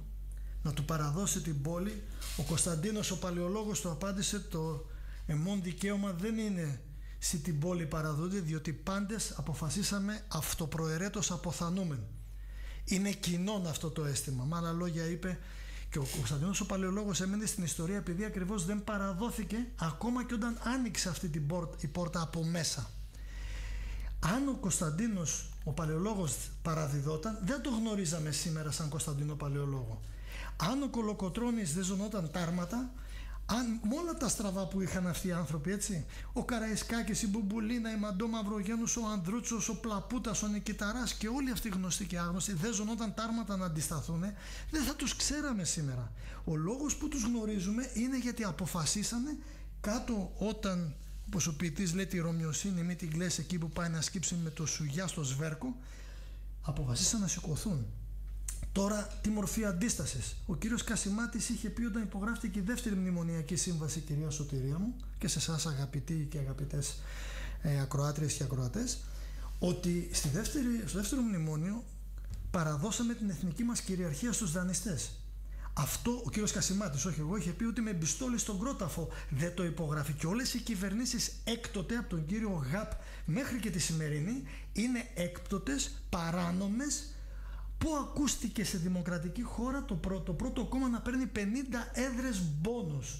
να του παραδώσει την πόλη. Ο Κωνσταντίνος ο Παλαιολόγος του απάντησε: το Εμών δικαίωμα δεν είναι σι την πόλη παραδότη, διότι πάντες αποφασίσαμε αυτοπροαιρέτως αποθανούμεν. Είναι κοινόν αυτό το αίσθημα. Με άλλα λόγια είπε και ο Κωνσταντίνος ο Παλαιολόγος έμεινε στην ιστορία επειδή ακριβώς δεν παραδόθηκε ακόμα και όταν άνοιξε αυτή η πόρτα από μέσα. Αν ο Κωνσταντίνος ο Παλαιολόγος παραδιδόταν, δεν το γνωρίζαμε σήμερα σαν Κωνσταντίνο Παλαιολόγο. Αν ο Κολοκοτρώνης δεν ζωνόταν τάρματα, αν με όλα τα στραβά που είχαν αυτοί οι άνθρωποι, έτσι, ο Καραϊσκάκης, η Μπουμπουλίνα, η Μαντώ Μαυρογένους, ο Ανδρούτσος, ο Πλαπούτας, ο Νικηταράς και όλοι αυτοί γνωστοί και άγνωστοι δεν ζωνόταν τάρματα να αντισταθούν, δεν θα τους ξέραμε σήμερα. Ο λόγος που τους γνωρίζουμε είναι γιατί αποφασίσανε κάτω όταν, όπως ο ποιητής λέει, τη Ρωμιοσύνη μη την κλαις εκεί που πάει να σκύψει με το σουγιά στο σβέρκο, αποφασίσαν να σηκωθούν. Τώρα, τι μορφή αντίστασης. Ο κύριος Κασιμάτης είχε πει όταν υπογράφηκε η δεύτερη μνημονιακή σύμβαση, κυρία Σωτηρία μου, και σε εσάς αγαπητοί και αγαπητές ακροάτριες και ακροατές, ότι στο δεύτερο μνημόνιο παραδώσαμε την εθνική μας κυριαρχία στους δανειστές. Αυτό ο κύριος Κασιμάτης, όχι εγώ, είχε πει ότι με μπιστόλι στον κρόταφο δεν το υπογράφει. Και όλες οι κυβερνήσεις έκτοτε από τον κύριο Γαπ μέχρι και τη σημερινή είναι έκτοτες, παράνομες. Πού ακούστηκε σε δημοκρατική χώρα το πρώτο κόμμα να παίρνει 50 έδρες μπόνους?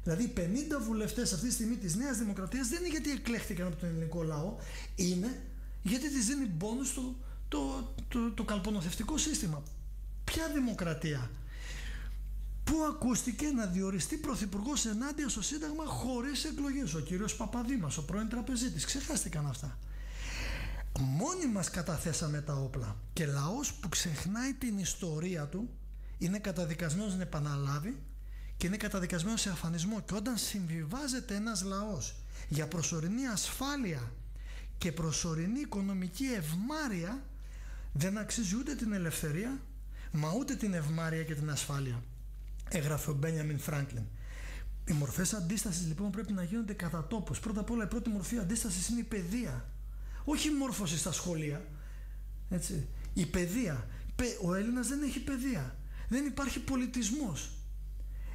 Δηλαδή 50 βουλευτές αυτή τη στιγμή της Νέας Δημοκρατίας δεν είναι γιατί εκλέχθηκαν από τον ελληνικό λαό, είναι γιατί της δίνει μπόνους το καλπονοθευτικό σύστημα. Ποια δημοκρατία? Πού ακούστηκε να διοριστεί πρωθυπουργός ενάντια στο Σύνταγμα χωρίς εκλογές? Ο κύριος Παπαδήμας, ο πρώην τραπεζίτης. Ξεχάστηκαν αυτά. Μόνοι μας καταθέσαμε τα όπλα και λαός που ξεχνάει την ιστορία του είναι καταδικασμένος να επαναλάβει και είναι καταδικασμένος σε αφανισμό. Και όταν συμβιβάζεται ένας λαός για προσωρινή ασφάλεια και προσωρινή οικονομική ευμάρεια, δεν αξίζει ούτε την ελευθερία μα ούτε την ευμάρεια και την ασφάλεια, έγραφε ο Μπένιαμιν Φράγκλιν. Οι μορφές αντίστασης λοιπόν πρέπει να γίνονται κατά τόπους. Πρώτα απ' όλα η πρώτη μορφή αντίστασης είναι η παιδεία. Όχι η μόρφωση στα σχολεία, έτσι. Η παιδεία. Ο Έλληνας δεν έχει παιδεία. Δεν υπάρχει πολιτισμός.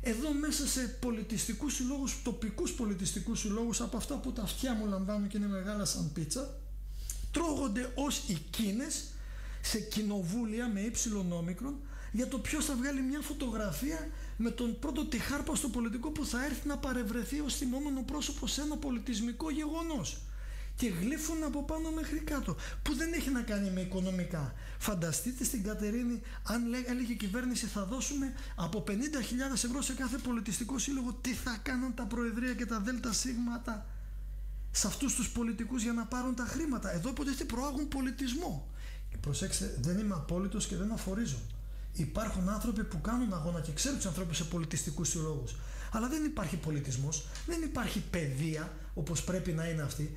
Εδώ μέσα σε πολιτιστικούς συλλόγους, τοπικούς πολιτιστικούς συλλόγους, από αυτά που τα αυτιά μου λαμβάνουν και είναι μεγάλα σαν πίτσα, τρώγονται ως οι Κίνες σε κοινοβούλια με ύψιλον όμικρον για το ποιος θα βγάλει μια φωτογραφία με τον πρώτο τυχάρπαστο πολιτικό που θα έρθει να παρευρεθεί ως θυμόμενο πρόσωπο σε ένα πολιτισμικό γεγονός. Και γλύφουν από πάνω μέχρι κάτω, που δεν έχει να κάνει με οικονομικά. Φανταστείτε στην Κατερίνη, αν έλεγε η κυβέρνηση θα δώσουμε από 50.000 ευρώ σε κάθε πολιτιστικό σύλλογο, τι θα κάναν τα προεδρία και τα δέλτα σίγματα σε αυτούς τους πολιτικούς για να πάρουν τα χρήματα? Εδώ υποτίθεται προάγουν πολιτισμό. Και προσέξτε, δεν είμαι απόλυτος και δεν αφορίζω. Υπάρχουν άνθρωποι που κάνουν αγώνα και ξέρουν τους ανθρώπους σε πολιτιστικούς συλλόγους. Αλλά δεν υπάρχει πολιτισμός, δεν υπάρχει παιδεία όπως πρέπει να είναι αυτή.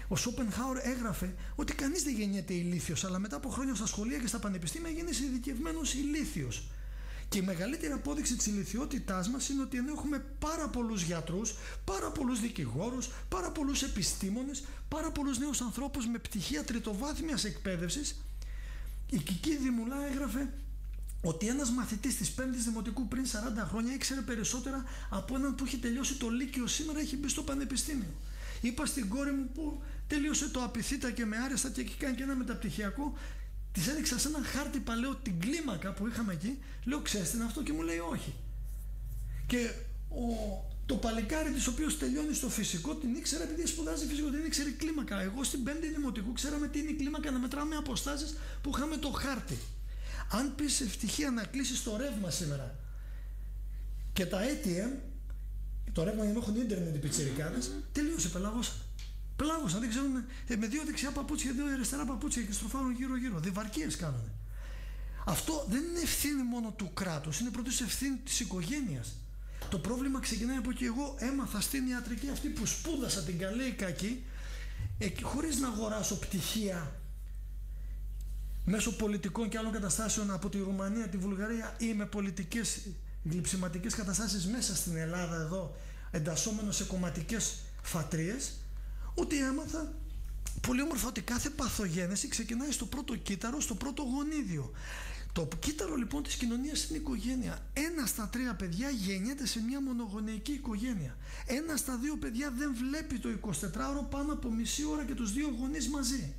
Ο Σόπενχάουρ έγραφε ότι κανείς δεν γεννιέται ηλίθιος, αλλά μετά από χρόνια στα σχολεία και στα πανεπιστήμια γίνεσαι ειδικευμένος ηλίθιος. Και η μεγαλύτερη απόδειξη της ηλιθιότητάς μας είναι ότι ενώ έχουμε πάρα πολλούς γιατρούς, πάρα πολλούς δικηγόρους, πάρα πολλούς επιστήμονες, πάρα πολλούς νέους ανθρώπους με πτυχία τριτοβάθμιας εκπαίδευσης, η Κική Δημουλά έγραφε ότι ένας μαθητής της 5ης Δημοτικού πριν 40 χρόνια ήξερε περισσότερα από έναν που έχει τελειώσει το Λύκειο σήμερα έχει μπει στο πανεπιστήμιο. Είπα στην κόρη μου που τελείωσε το απειθήτα και με άρεστα και έχει κάνει και ένα μεταπτυχιακό, της έδειξα σε έναν χάρτη παλαιό την κλίμακα που είχαμε εκεί, λέω ξέρεις τι είναι αυτό, και μου λέει όχι. Και το παλικάρι της οποίος τελειώνει στο φυσικό την ήξερα επειδή σπουδάζει φυσικό, δεν ήξερε κλίμακα. Εγώ στην 5η Δημοτικού ξέραμε τι είναι η κλίμακα, να μετράμε αποστάσεις που είχαμε το χάρτη. Αν πεις ευτυχία να κλείσεις το ρεύμα σήμερα και τα ATM, το ρεύμα για να έχουν ίντερνετ οι πιτσιρικάδες, τελείωσε, πελάγωσαν, δεν ξέρουν, με 2 δεξιά παπούτσια, 2 αριστερά παπούτσια και στροφάρουν γύρω-γύρω, διβαρκίες κάνανε. Αυτό δεν είναι ευθύνη μόνο του κράτους, είναι πρώτη ευθύνη της οικογένειας. Το πρόβλημα ξεκινάει από εκεί. Εγώ έμαθα στην ιατρική αυτή που σπούδασα την καλή ή κακή, χωρίς να αγοράσω πτυχία μέσω πολιτικών και άλλων καταστάσεων από τη Ρουμανία, τη Βουλγαρία ή με πολιτικές γλυψιματικές καταστάσεις μέσα στην Ελλάδα εδώ, εντασσόμενο σε κομματικές φατρίες, ότι έμαθα πολύ όμορφα ότι κάθε παθογένεση ξεκινάει στο πρώτο κύτταρο, στο πρώτο γονίδιο. Το κύτταρο λοιπόν της κοινωνίας είναι η οικογένεια. 1 στα 3 παιδιά γεννιέται σε μια μονογονεϊκή οικογένεια. 1 στα 2 παιδιά δεν βλέπει το 24ωρο πάνω από μισή ώρα και τους 2 γονείς μαζί.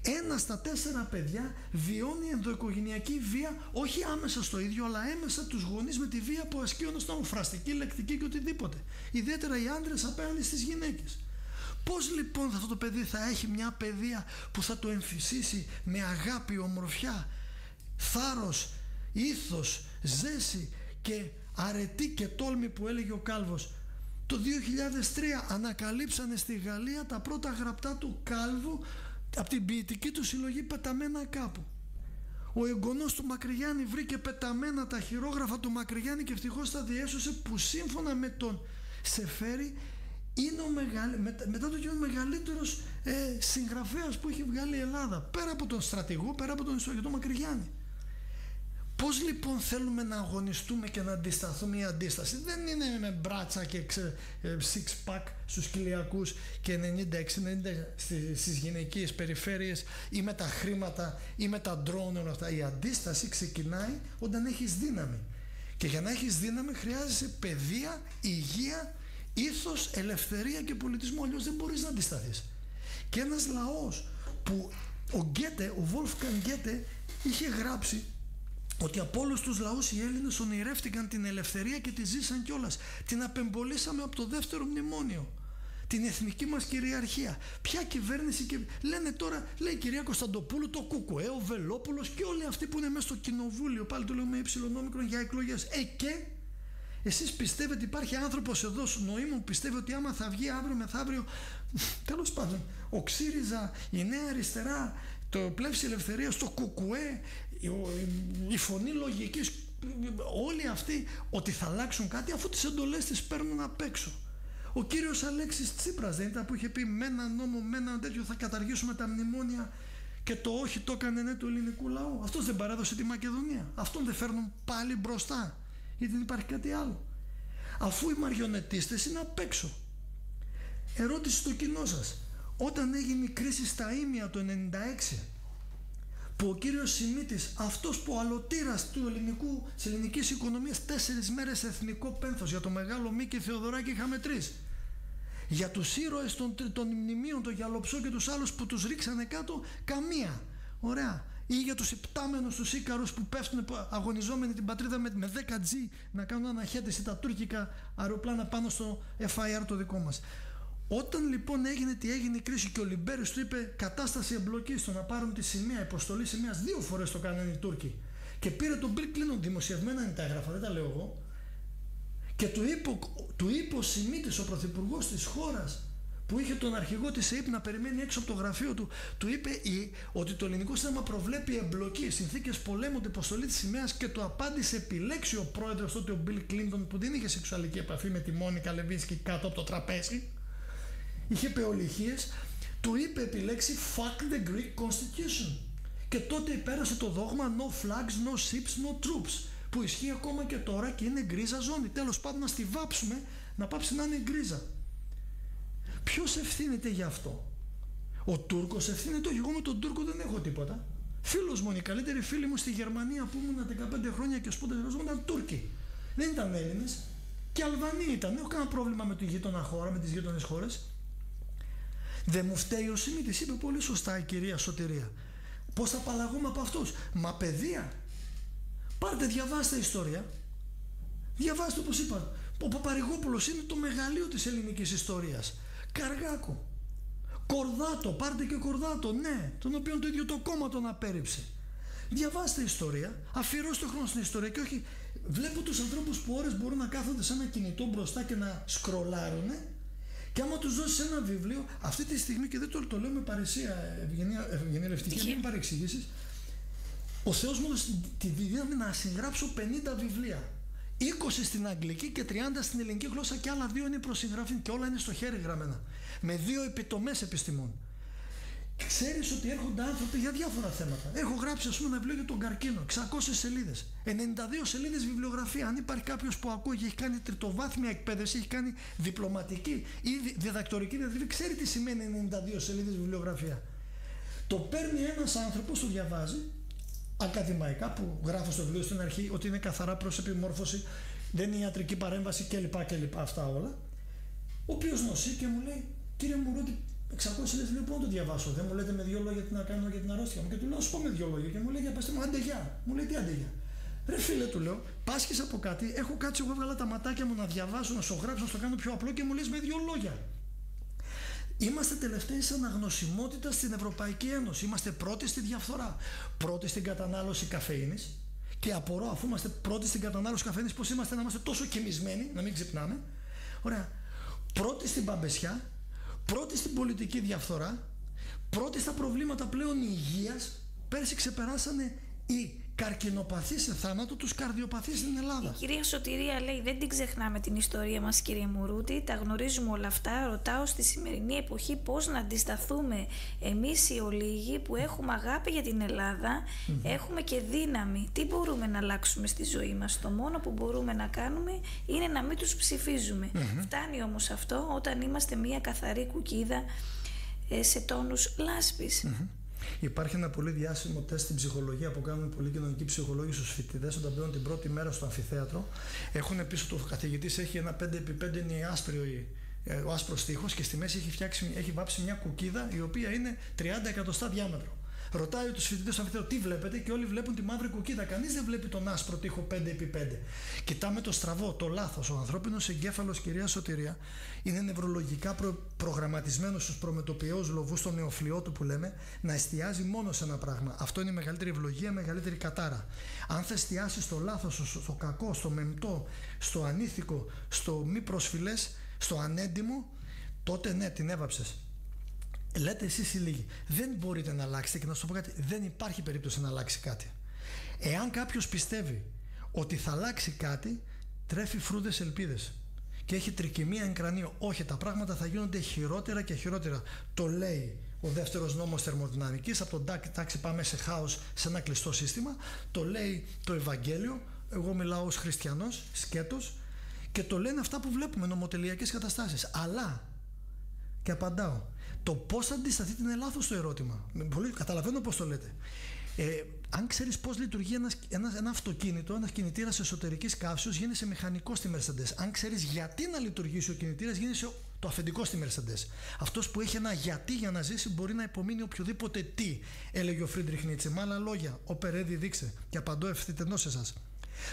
1 στα 4 παιδιά βιώνει ενδοοικογενειακή βία, όχι άμεσα στο ίδιο, αλλά έμεσα τους γονείς με τη βία που ασκεί ο ένας τον φραστική, λεκτική και οτιδήποτε. Ιδιαίτερα οι άντρες απέναντι στις γυναίκες. Πώς λοιπόν αυτό το παιδί θα έχει μια παιδεία που θα το εμφυσίσει με αγάπη, ομορφιά, θάρρος, ήθος, ζέση και αρετή και τόλμη που έλεγε ο Κάλβος. Το 2003 ανακαλύψανε στη Γαλλία τα πρώτα γραπτά του Κάλβου από την ποιητική του συλλογή πεταμένα κάπου. Ο εγγονός του Μακρυγιάννη βρήκε πεταμένα τα χειρόγραφα του Μακρυγιάννη και ευτυχώς τα διέσωσε, που σύμφωνα με τον Σεφέρη είναι μετά το κοινό μεγαλύτερος συγγραφέας που έχει βγάλει η Ελλάδα, πέρα από τον στρατηγό, πέρα από τον ιστορικό Μακρυγιάννη. Πώς λοιπόν θέλουμε να αγωνιστούμε και να αντισταθούμε? Η αντίσταση δεν είναι με μπράτσα και six pack στους κοιλιακούς και 96-90 στις γυναικείες περιφέρειες ή με τα χρήματα ή με τα ντρόουν, όλα αυτά. Η αντίσταση ξεκινάει όταν έχεις δύναμη, και για να έχεις δύναμη χρειάζεσαι παιδεία, υγεία, ήθος, ελευθερία και πολιτισμό, αλλιώς δεν μπορείς να αντισταθείς. Και ένας λαός που ο Wolfgang Γκέτε είχε γράψει ότι από όλους τους λαούς οι Έλληνες ονειρεύτηκαν την ελευθερία και τη ζήσαν κιόλας. Την απεμπολίσαμε από το δεύτερο μνημόνιο, την εθνική μας κυριαρχία. Ποια κυβέρνηση? Και λένε τώρα, λέει η κυρία Κωνσταντοπούλου, το ΚΚΕ, ο Βελόπουλος και όλοι αυτοί που είναι μέσα στο κοινοβούλιο, πάλι το λέω με υψηλονόμικρον, για εκλογές. Και εσείς πιστεύετε, υπάρχει άνθρωπος εδώ νοήμων πιστεύει ότι άμα θα βγει αύριο μεθαύριο, τέλος πάντων, ο ΞΥΡΙΖΑ, η Νέα Αριστερά, το Πλεύση Ελευθερίας, το ΚΚΕ, η Φωνή Λογικής, όλοι αυτοί, ότι θα αλλάξουν κάτι, αφού τις εντολές τις παίρνουν απ' έξω? Ο κύριος Αλέξης Τσίπρας δεν ήταν που είχε πει με ένα νόμο, με ένα τέτοιο θα καταργήσουμε τα μνημόνια, και το όχι το έκανε ναι του ελληνικού λαού? Αυτός δεν παρέδωσε τη Μακεδονία? Αυτόν δεν φέρνουν πάλι μπροστά? Ή δεν υπάρχει κάτι άλλο? Αφού οι μαριονετίστες είναι απ' έξω. Ερώτηση στο κοινό σας. Όταν έγινε η κρίση στα Ήμια το 96, που ο κύριος Σιμίτης, αυτός που αλωτήρας της ελληνικής οικονομίας, 4 μέρες εθνικό πένθος, για το Μεγάλο Μίκη Θεοδωράκη είχαμε 3, για τους ήρωες των μνημείων, τον Γιαλοψό και τους άλλους που τους ρίξανε κάτω, καμία. Ωραία. Ή για τους υπτάμενους τους Ίκαρους που πέφτουν αγωνιζόμενοι την πατρίδα με 10G να κάνουν αναχέτηση τα τουρκικά αεροπλάνα πάνω στο FIR το δικό μας. Όταν λοιπόν έγινε η κρίση και ο Λιμπέρης του είπε κατάσταση εμπλοκής, στο να πάρουν τη σημαία, υποστολή σημαίας, 2 φορές το κάνανε οι Τούρκοι, και πήρε τον Bill Clinton, δημοσιευμένα είναι τα έγγραφα, δεν τα λέω εγώ, και του είπε ο Σιμίτης, ο πρωθυπουργός της χώρας, που είχε τον αρχηγό της ΕΕΠ να περιμένει έξω από το γραφείο του, του είπε ότι το ελληνικό σύνταγμα προβλέπει εμπλοκή, συνθήκες πολέμου, την υποστολή της σημαίας, και του απάντησε επιλέξει ο πρόεδρος τότε, ο Bill Clinton, που δεν είχε σεξουαλική επαφή με τη Μόνικα Λεβίνσκι κάτω από το τραπέζι, είχε πεολυχίες, του είπε επιλέξει fuck the Greek Constitution, και τότε υπέρασε το δόγμα no flags, no ships, no troops, που ισχύει ακόμα και τώρα και είναι γκρίζα ζώνη. Τέλος πάντων, να στη βάψουμε, να πάψει να είναι γκρίζα. Ποιος ευθύνεται γι' αυτό? Ο Τούρκος ευθύνεται? Όχι, εγώ με τον Τούρκο δεν έχω τίποτα. Φίλος μου, οι καλύτεροι φίλοι μου στη Γερμανία που ήμουν 15 χρόνια και σπούδασα ήταν Τούρκοι. Δεν ήταν Έλληνες. Και Αλβανοί ήταν. Δεν έχω κανένα πρόβλημα με τη γείτονα χώρα, με τις γείτονες χώρες. Δεν μου φταίει ο Σιμίτης, είπε πολύ σωστά η κυρία Σωτηρία. Πώς θα απαλλαγούμε από αυτούς? Μα παιδεία. Πάρτε, διαβάστε ιστορία. Διαβάστε, όπως είπα. Ο Παπαρηγόπουλος είναι το μεγαλείο της ελληνικής ιστορίας. Καργάκο. Κορδάτο, πάρτε και Κορδάτο, ναι, τον οποίο το ίδιο το κόμμα τον απέρριψε. Διαβάστε ιστορία, αφιερώστε χρόνο στην ιστορία, και όχι. Βλέπω τους ανθρώπους που ώρες μπορούν να κάθονται σε ένα κινητό μπροστά και να σκρολάρουνε, και άμα τους δώσεις ένα βιβλίο, αυτή τη στιγμή, και δεν το λέω με παρησία, Ευγενία Λευτική, μην παρεξηγήσεις, ο Θεός μου έδωσε τη δύναμη να συγγράψω 50 βιβλία. 20 στην αγγλική και 30 στην ελληνική γλώσσα, και άλλα 2 είναι προσυγγραφή, και όλα είναι στο χέρι γραμμένα. Με 2 επιτομές επιστημών. Ξέρεις ότι έρχονται άνθρωποι για διάφορα θέματα. Έχω γράψει, ας πούμε, ένα βιβλίο για τον καρκίνο, 600 σελίδες. 92 σελίδες βιβλιογραφία. Αν υπάρχει κάποιος που ακούει και έχει κάνει τριτοβάθμια εκπαίδευση, έχει κάνει διπλωματική ή διδακτορική διατριβή, ξέρει τι σημαίνει 92 σελίδες βιβλιογραφία. Το παίρνει ένας άνθρωπος, το διαβάζει, ακαδημαϊκά που γράφω στο βιβλίο στην αρχή ότι είναι καθαρά προς επιμόρφωση, δεν είναι ιατρική παρέμβαση κλπ. Αυτά όλα. Ο οποίος νοσεί και μου λέει, κύριε Μουρούτη, 600 σελίδες δεν μπορώ να το διαβάσω. Δεν μου λέτε με 2 λόγια τι να κάνω για την αρρώστια μου. Και του λέω, σου πω με 2 λόγια. Και μου λέει, για πέστε μου, άντε γεια. Μου λέει, τι άντε γεια. Ρε φίλε, του λέω, πάσχεις από κάτι, έχω κάτσει εγώ, έβγαλα τα ματάκια μου να διαβάσω, να σου γράψω, να το κάνω πιο απλό και μου λες με 2 λόγια. Είμαστε τελευταίοι σε αναγνωσιμότητα στην Ευρωπαϊκή Ένωση. Είμαστε πρώτοι στη διαφθορά. Πρώτοι στην κατανάλωση καφεΐνης. Και απορώ, αφού είμαστε πρώτοι στην κατανάλωση καφεΐνης, πώς είμαστε να είμαστε τόσο κοιμισμένοι, να μην ξυπνάμε. Ωραία. Πρώτοι στην παμπεσιά. Πρώτοι στην πολιτική διαφθορά. Πρώτοι στα προβλήματα πλέον υγείας. Πέρσι ξεπεράσανε οι καρκινοπαθείς σε θάνατο, τους καρδιοπαθείς στην Ελλάδα. Η κυρία Σωτηρία λέει, δεν την ξεχνάμε την ιστορία μας, κύριε Μουρούτη, τα γνωρίζουμε όλα αυτά. Ρωτάω στη σημερινή εποχή πώς να αντισταθούμε εμείς οι ολίγοι που έχουμε αγάπη για την Ελλάδα, έχουμε και δύναμη. Τι μπορούμε να αλλάξουμε στη ζωή μας? Το μόνο που μπορούμε να κάνουμε είναι να μην τους ψηφίζουμε. Φτάνει όμως αυτό όταν είμαστε μια καθαρή κουκίδα σε τόνους λάσπης. Υπάρχει ένα πολύ διάσημο τεστ στην ψυχολογία που κάνουν πολλοί κοινωνικοί ψυχολόγοι στους φοιτητές όταν μπαίνουν την πρώτη μέρα στο αμφιθέατρο. Έχουν πίσω του, ο καθηγητής έχει ένα 5x5, είναι ο άσπρος τοίχος και στη μέση έχει βάψει μια κουκίδα η οποία είναι 30 εκατοστά διάμετρο. Ρωτάει τους φοιτητές στο αμφιθέατρο τι βλέπετε και όλοι βλέπουν τη μαύρη κουκίδα. Κανείς δεν βλέπει τον άσπρο τοίχο 5x5. Κοιτάμε το στραβό, το λάθος. Ο ανθρώπινος εγκέφαλος, κυρία Σωτηρία, είναι νευρολογικά προγραμματισμένος στους προμετωπιαίους λοβούς, στον νεοφλοιό του που λέμε, να εστιάζει μόνο σε ένα πράγμα. Αυτό είναι η μεγαλύτερη ευλογία, μεγαλύτερη κατάρα. Αν θα εστιάσει στο λάθος, στο κακό, στο μεμπτό, στο ανήθικο, στο μη προσφυλές, στο ανέντιμο, τότε ναι, την έβαψες. Λέτε εσείς οι λίγοι, δεν μπορείτε να αλλάξετε και να σου πω κάτι, δεν υπάρχει περίπτωση να αλλάξει κάτι. Εάν κάποιος πιστεύει ότι θα αλλάξει κάτι, τρέφει φρούδες ελπίδες και έχει τρικυμία εν κρανίο. Όχι, τα πράγματα θα γίνονται χειρότερα και χειρότερα. Το λέει ο δεύτερος νόμος θερμοδυναμικής, από τον τάξη πάμε σε χάος, σε ένα κλειστό σύστημα. Το λέει το Ευαγγέλιο, εγώ μιλάω ως χριστιανός, σκέτος, και το λένε αυτά που βλέπουμε, νομοτελειακές καταστάσεις. Αλλά, και απαντάω, το πώς θα αντισταθείτε είναι λάθος το ερώτημα. Καταλαβαίνω πώς το λέτε. Αν ξέρεις πώς λειτουργεί ένα αυτοκίνητο, ένας κινητήρας εσωτερικής καύσεως, γίνεσαι μηχανικός στη Mercedes. Αν ξέρεις γιατί να λειτουργήσει ο κινητήρας, γίνεσαι το αφεντικό στη Mercedes. Αυτός που έχει ένα γιατί για να ζήσει μπορεί να υπομείνει οποιοδήποτε τι, έλεγε ο Φρίντριχ Νίτσε. Με άλλα λόγια, ο Περέδη δείξε, και απαντώ ευθυτενώς σε εσάς.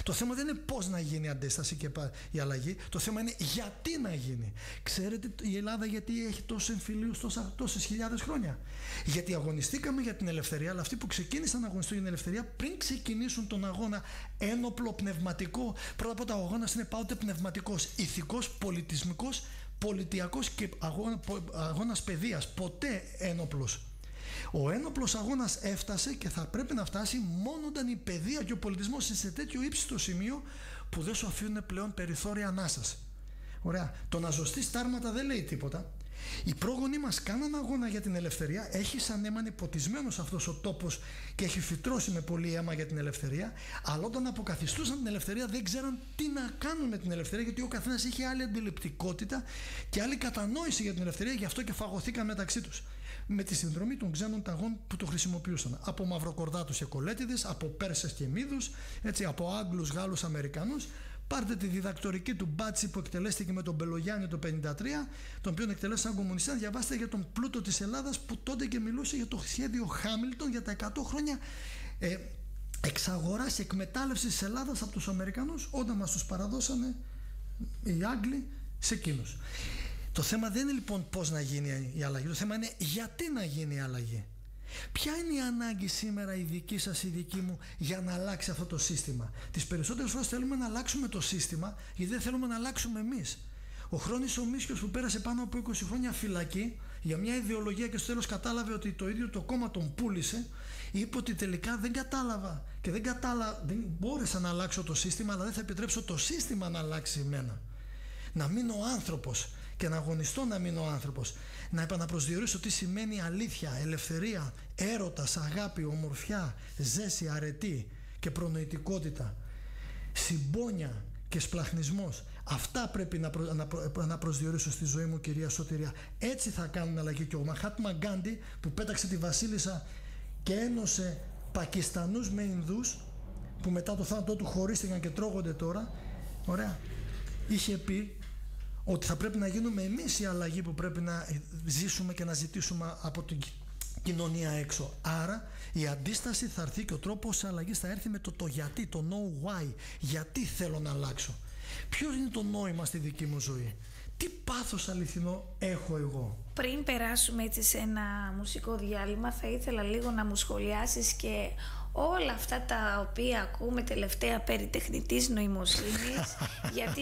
Το θέμα δεν είναι πώς να γίνει η αντίσταση και η αλλαγή, το θέμα είναι γιατί να γίνει. Ξέρετε η Ελλάδα γιατί έχει τόσους εμφυλίους τόσες χιλιάδες χρόνια? Γιατί αγωνιστήκαμε για την ελευθερία, αλλά αυτοί που ξεκίνησαν να αγωνιστούν για την ελευθερία πριν ξεκινήσουν τον αγώνα ένοπλο, πνευματικό, πρώτα απ' όλα ο αγώνας είναι πάντοτε πνευματικός, ηθικός, πολιτισμικός, πολιτιακός και αγώνας παιδείας, ποτέ ένοπλος. Ο ένοπλος αγώνας έφτασε και θα πρέπει να φτάσει μόνο όταν η παιδεία και ο πολιτισμός είναι σε τέτοιο ύψιστο σημείο που δεν σου αφήνουν πλέον περιθώρια ανάσας. Ωραία. Το να ζωστείς τάρματα δεν λέει τίποτα. Οι πρόγονοι μας κάναν αγώνα για την ελευθερία, έχει σαν έμανε ποτισμένος αυτός ο τόπος και έχει φυτρώσει με πολύ αίμα για την ελευθερία, αλλά όταν αποκαθιστούσαν την ελευθερία δεν ξέραν τι να κάνουν με την ελευθερία, γιατί ο καθένας είχε άλλη αντιληπτικότητα και άλλη κατανόηση για την ελευθερία, γι' αυτό και φαγωθήκαν μεταξύ τους. Με τη συνδρομή των ξένων ταγών που το χρησιμοποιούσαν. Από μαυροκορδάτους και κολέτιδες, από Πέρσες και Μίδους, έτσι, από Άγγλους, Γάλλους, Αμερικανούς. Πάρτε τη διδακτορική του Μπάτσι που εκτελέστηκε με τον Μπελογιάννη το 1953, τον οποίο εκτελέσαν κομμουνιστές. Διαβάστε για τον πλούτο της Ελλάδας που τότε και μιλούσε για το σχέδιο Χάμιλτον για τα 100 χρόνια εξαγοράς και εκμετάλλευσης της Ελλάδας από τους Αμερικανούς όταν μας τους παραδώσανε οι Άγγλοι σε εκείνους. Το θέμα δεν είναι λοιπόν πώς να γίνει η αλλαγή, το θέμα είναι γιατί να γίνει η αλλαγή. Ποια είναι η ανάγκη σήμερα η δική σας, η δική μου, για να αλλάξει αυτό το σύστημα? Τις περισσότερες φορές θέλουμε να αλλάξουμε το σύστημα γιατί δεν θέλουμε να αλλάξουμε εμείς. Ο Χρόνης ο Μίσιος που πέρασε πάνω από 20 χρόνια φυλακή για μια ιδεολογία και στο τέλος κατάλαβε ότι το ίδιο το κόμμα τον πούλησε, είπε ότι τελικά δεν κατάλαβα και δεν μπόρεσα να αλλάξω το σύστημα, αλλά δεν θα επιτρέψω το σύστημα να αλλάξει εμένα. Να μείνω άνθρωπος και να αγωνιστώ να μείνω άνθρωπος. Να επαναπροσδιορίσω τι σημαίνει αλήθεια, ελευθερία, έρωτας, αγάπη, ομορφιά, ζέση, αρετή και προνοητικότητα, συμπόνια και σπλαχνισμός. Αυτά πρέπει να προσδιορίσω στη ζωή μου, κυρία Σωτηρία. Έτσι θα κάνουν αλλαγή. Και ο Μαχάτμα Γκάντι που πέταξε τη βασίλισσα και ένωσε Πακιστανούς με Ινδούς που μετά το θάνατό του χωρίστηκαν και τρώγονται τώρα. Ωραία. Είχε πει ότι θα πρέπει να γίνουμε εμείς η αλλαγή που πρέπει να ζήσουμε και να ζητήσουμε από την κοινωνία έξω. Άρα η αντίσταση θα έρθει και ο τρόπος αλλαγής θα έρθει με το γιατί, το know why. Γιατί θέλω να αλλάξω. Ποιο είναι το νόημα στη δική μου ζωή. Τι πάθος αληθινό έχω εγώ. Πριν περάσουμε έτσι σε ένα μουσικό διάλειμμα, θα ήθελα λίγο να μου σχολιάσεις και όλα αυτά τα οποία ακούμε τελευταία περί τεχνητής νοημοσύνης γιατί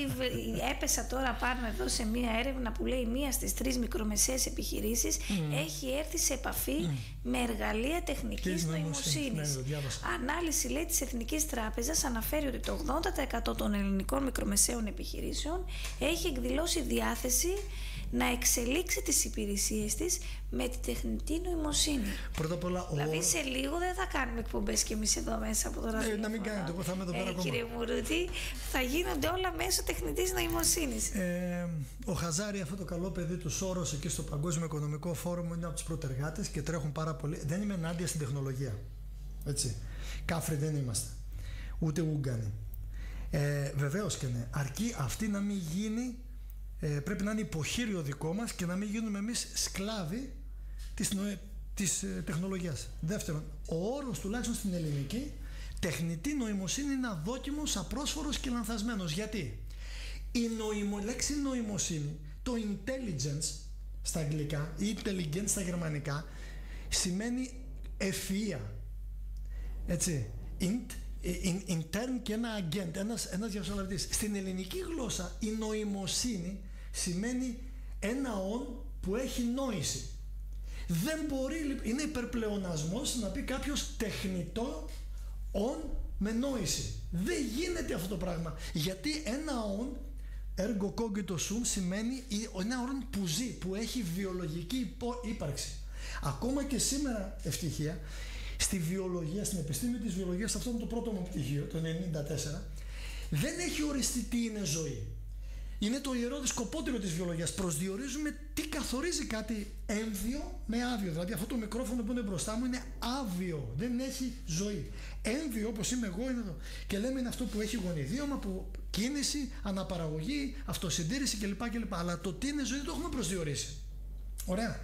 έπεσα τώρα πάνω εδώ σε μία έρευνα που λέει 1 στις 3 μικρομεσαίες επιχειρήσεις έχει έρθει σε επαφή με εργαλεία τεχνικής νοημοσύνης. Ανάλυση λέει της Εθνικής Τράπεζας αναφέρει ότι το 80% των ελληνικών μικρομεσαίων επιχειρήσεων έχει εκδηλώσει διάθεση να εξελίξει τις υπηρεσίες της με τη τεχνητή νοημοσύνη. Πρώτα απ' όλα, δηλαδή σε λίγο δεν θα κάνουμε εκπομπές και εμείς εδώ μέσα από το ραδιόφωνο. Να μην κάνετε, εγώ θα είμαι εδώ πέρα ακόμα. Κύριε Μουρούτη, θα γίνονται όλα μέσω τεχνητής νοημοσύνης. Ο Χαζάρη, αυτό το καλό παιδί του Σόρος εκεί στο Παγκόσμιο Οικονομικό Φόρουμ, είναι από τους πρωτεργάτες και τρέχουν πάρα πολύ. Δεν είμαι ενάντια στην τεχνολογία. Έτσι. Κάφροι δεν είμαστε. Ούτε Ούγγανοι. Βεβαίως και ναι. Αρκεί αυτή να μην γίνει. Πρέπει να είναι υποχείριο δικό μας και να μην γίνουμε εμείς σκλάβοι της τεχνολογίας. Δεύτερον, ο όρος τουλάχιστον στην ελληνική τεχνητή νοημοσύνη είναι αδόκιμος, απρόσφορος και λανθασμένος. Γιατί η λέξη νοημοσύνη, το intelligence στα αγγλικά ή intelligence στα γερμανικά, σημαίνει ευφυΐα. Έτσι. Intern και ένα agent, ένας διαμεσολαβητής. Στην ελληνική γλώσσα η νοημοσύνη σημαίνει ένα «ον» που έχει νόηση. Δεν μπορεί, είναι υπερπλεονασμός να πει κάποιος τεχνητό «ον» με νόηση. Δεν γίνεται αυτό το πράγμα. Γιατί ένα «ον» ergo cogito sum σημαίνει ένα «ον» που ζει, που έχει βιολογική ύπαρξη. Ακόμα και σήμερα, ευτυχία, στη βιολογία, στην επιστήμη της βιολογίας, αυτό είναι το πρώτο μου πτυχίο, το 1994, δεν έχει οριστεί τι είναι ζωή. Είναι το ιερό δισκοπότηρο της βιολογίας. Προσδιορίζουμε τι καθορίζει κάτι έμβιο με άβιο. Δηλαδή αυτό το μικρόφωνο που είναι μπροστά μου είναι άβιο, δεν έχει ζωή. Έμβιο, όπως είμαι εγώ, είναι εδώ. Και λέμε είναι αυτό που έχει γονιδίωμα, που κίνηση, αναπαραγωγή, αυτοσυντήρηση κλπ. Αλλά το τι είναι ζωή δεν το έχουμε προσδιορίσει. Ωραία.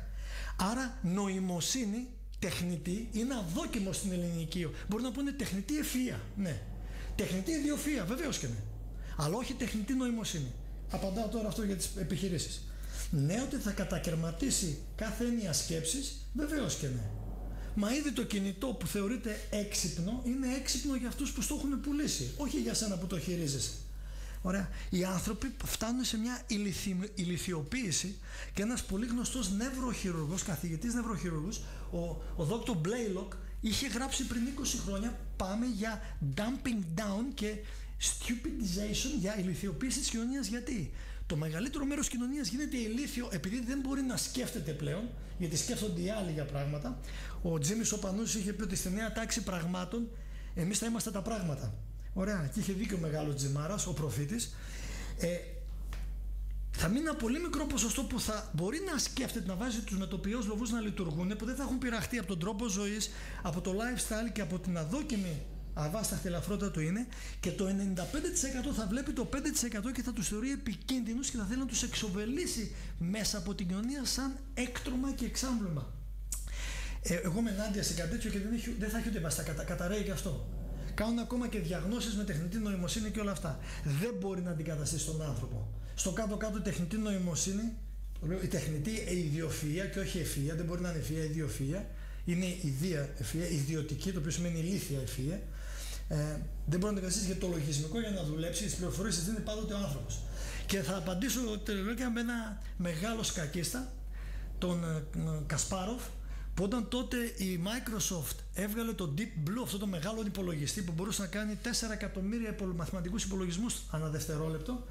Άρα νοημοσύνη τεχνητή είναι αδόκιμο στην ελληνική. Μπορεί να πούνε τεχνητή ευφυΐα. Ναι. Τεχνητή ιδιοφυΐα, βεβαίως και ναι. Αλλά όχι τεχνητή νοημοσύνη. Απαντάω τώρα αυτό για τις επιχειρήσεις. Ναι, ότι θα κατακαιρματίσει κάθε έννοια σκέψης, βεβαίως και ναι. Μα ήδη το κινητό που θεωρείται έξυπνο είναι έξυπνο για αυτούς που το έχουν πουλήσει, όχι για σένα που το χειρίζεσαι. Ωραία. Οι άνθρωποι φτάνουν σε μια ηλιθιοποίηση και ένας πολύ γνωστός νευροχειρουργός, καθηγητής νευροχειρουργός, ο Dr. Blaylock, είχε γράψει πριν 20 χρόνια πάμε για dumping down και stupidization, για ηλιθιοποίηση της κοινωνίας. Γιατί το μεγαλύτερο μέρος της κοινωνίας γίνεται ηλίθιο επειδή δεν μπορεί να σκέφτεται πλέον, γιατί σκέφτονται οι άλλοι για πράγματα. Ο Τζίμις ο Πανούσης είχε πει ότι στη νέα τάξη πραγμάτων εμείς θα είμαστε τα πράγματα. Ωραία, και είχε δίκιο ο μεγάλος Τζιμάρας, ο προφήτης. Θα μείνει ένα πολύ μικρό ποσοστό που θα μπορεί να σκέφτεται, να βάζει τους μετοπιαίους λοβούς να λειτουργούν, που δεν θα έχουν πειραχτεί από τον τρόπο ζωής, από το lifestyle και από την αδόκιμη αβάσταχτη ελαφρότητα του είναι, και το 95% θα βλέπει το 5% και θα τους θεωρεί επικίνδυνους και θα θέλει να τους εξοβελήσει μέσα από την κοινωνία σαν έκτρωμα και εξάμπλωμα. Εγώ είμαι ενάντια σε κάτι τέτοιο και δεν θα έχει ούτε βάστα, καταραίει και αυτό. Κάνουν ακόμα και διαγνώσεις με τεχνητή νοημοσύνη και όλα αυτά. Δεν μπορεί να αντικαταστήσει τον άνθρωπο. Στο κάτω-κάτω τεχνητή νοημοσύνη, η τεχνητή ιδιοφυΐα και όχι ευφυΐα, δεν μπορεί να είναι ευφυΐα, ιδιοφυΐα. Είναι ιδία ευφυΐα, ιδιωτική, το οποίο σημαίνει ηλίθια ευφυΐα. Δεν μπορεί να αντικαταστήσει για το λογισμικό για να δουλέψει, τις πληροφορίες δίνει πάντοτε ο άνθρωπος. Και θα απαντήσω τελικά με ένα μεγάλο σκακίστα, τον Κασπάροφ, που όταν τότε η Microsoft έβγαλε το Deep Blue, αυτό το μεγάλο υπολογιστή που μπορούσε να κάνει 4 εκατομμύρια μαθηματικούς υπολογισμούς ανά δευτερόλεπτο,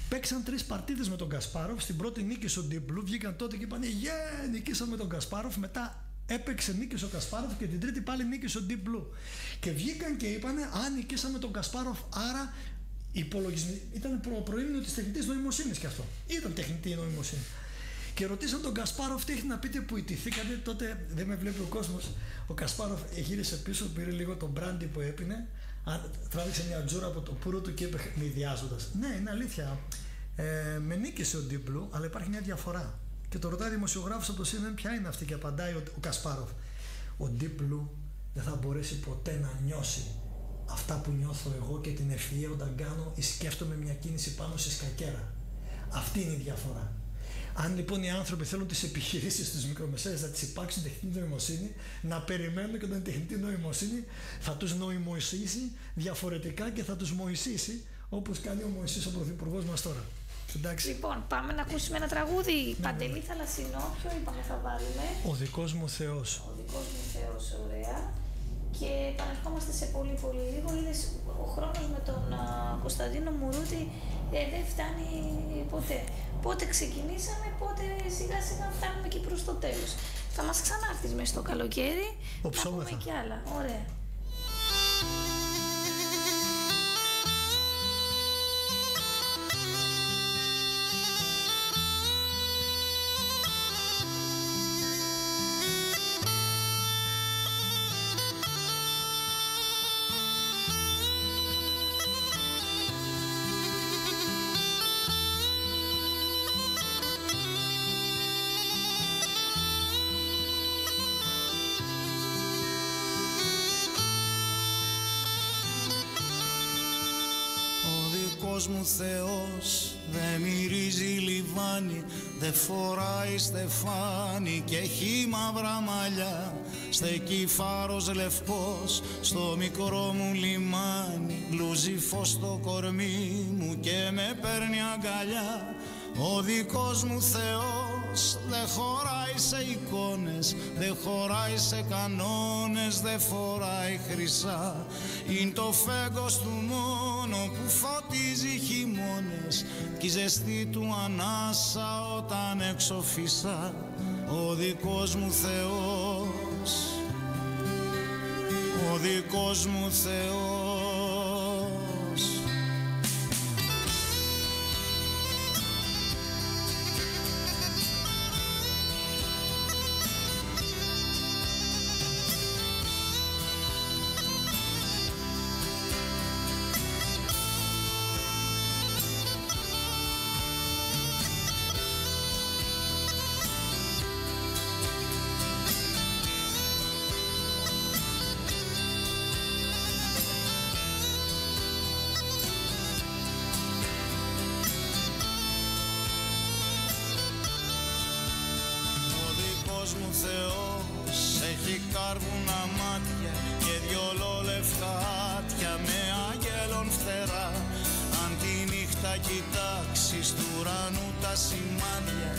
παίξαν 3 παρτίδες με τον Κασπάροφ. Στην πρώτη νίκησε ο Deep Blue, βγήκαν τότε και είπαν yeah, νικήσαμε τον Κασπάροφ. Μετά έπαιξε, νίκησε ο Κασπάροφ και την τρίτη πάλι νίκησε ο Deep Blue. Και βγήκαν και είπανε νικήσαμε τον Κασπάροφ, άρα οι υπολογισμοί ήταν προήμιο της τεχνητής νοημοσύνης και αυτό. Ήταν τεχνητή νοημοσύνη. Και ρωτήσαν τον Κασπάροφ τι έχει να πείτε που ιτηθήκατε. Τότε δεν με βλέπει ο κόσμος. Ο Κασπάροφ γύρισε πίσω, πήρε λίγο τον μπράντι που έπινε, τράβηξε μια τζούρα από το πουρο του και είπε μηδιάζοντας: ναι, είναι αλήθεια. Με νίκησε ο Deep Blue, αλλά υπάρχει μια διαφορά. Και το ρωτάει δημοσιογράφος από το CNN ποια είναι αυτή, και απαντάει ο Κασπάροφ: ο Deep Blue δεν θα μπορέσει ποτέ να νιώσει αυτά που νιώθω εγώ και την ευφυΐα όταν κάνω ή σκέφτομαι μια κίνηση πάνω σε σκακέρα. Αυτή είναι η διαφορά. Αν λοιπόν οι άνθρωποι θέλουν τις επιχειρήσεις τους μικρομεσαίες να τις υπάρξουν τεχνητή νοημοσύνη, να περιμένουν και όταν η τεχνητή νοημοσύνη θα τους νοημοσίσει διαφορετικά και θα τους μοησίσει όπως κάνει ο Μωυσής ο πρωθυπουργός μας τώρα. Εντάξει. Λοιπόν, πάμε να ακούσουμε ένα τραγούδι. Παντελή Θαλασσινό, ποιο είπαμε θα βάλουμε? Ο δικός μου Θεός. Ο δικός μου Θεός, ωραία. Και επανερχόμαστε σε πολύ λίγο. Είδες, ο χρόνος με τον Κωνσταντίνο Μουρούτη δεν φτάνει ποτέ. Πότε ξεκινήσαμε, πότε σιγά σιγά φτάνουμε και προς το τέλος. Θα μας ξανάρθεις μες στο καλοκαίρι, να πούμε και άλλα. Ωραία. Μου Θεός δε μυρίζει λιβάνι, δε φοράει στεφάνι και έχει μαύρα μαλλιά. Στεκεί φάρος λευκός στο μικρό μου λιμάνι, μπλούζει φως στο κορμί μου και με παίρνει αγκαλιά. Ο δικός μου Θεός δε χωράει σε εικόνες, δε χωράει σε κανόνες, δε φοράει χρυσά. Είναι το φέγγος του μόνο που φωτίζει χειμώνες κι η ζεστή του ανάσα όταν έξω φυσά. Ο δικός μου Θεός, ο δικός μου Θεός. Κάρβουνα μάτια και δυο λευκά άτια με αγγέλων φτερά. Αν τη νύχτα κοιτάξεις του ουρανού τα σημάδια,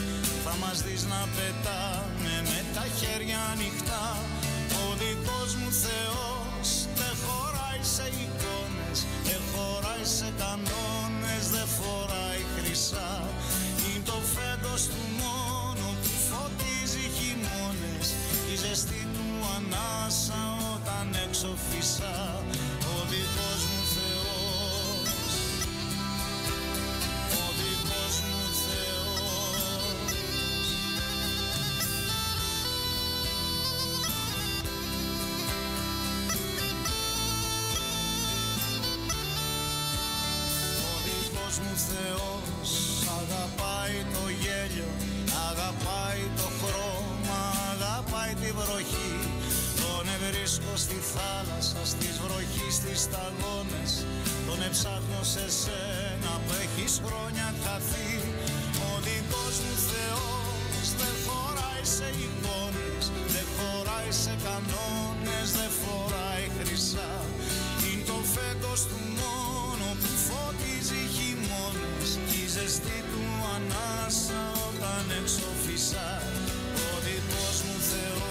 θα μας δεις να πετάμε με τα χέρια ανοιχτά. Ο δικός μου Θεός δεν χωράει σε εικόνες, δεν χωράει σε κανόνες, δεν φοράει χρυσά. Είναι το φέγγος του μόνο που φωτίζει χειμώνες, η ζεστή του ανάσα όταν έξω φυσά. Ο δικός μου Θεός, ο δικός μου Θεός. Ο δικός μου Θεός αγαπάει το γέλιο, αγαπάει το χρώμα, αγαπάει τη βροχή. Τον βρίσκω στη θάλασσα, στις βροχής, στις σταγόνες. Τον εψάχνω σε σένα που έχεις χρόνια χαθεί. Ο δικός μου Θεός δεν χωράει σε εικόνες, δεν χωράει σε κανόνες, δεν φοράει χρυσά. Είναι το φέγγος του μόνο που φωτίζει χειμώνες κι η ζεστή του ανάσα όταν έξω φυσά. Ο δικός μου Θεός,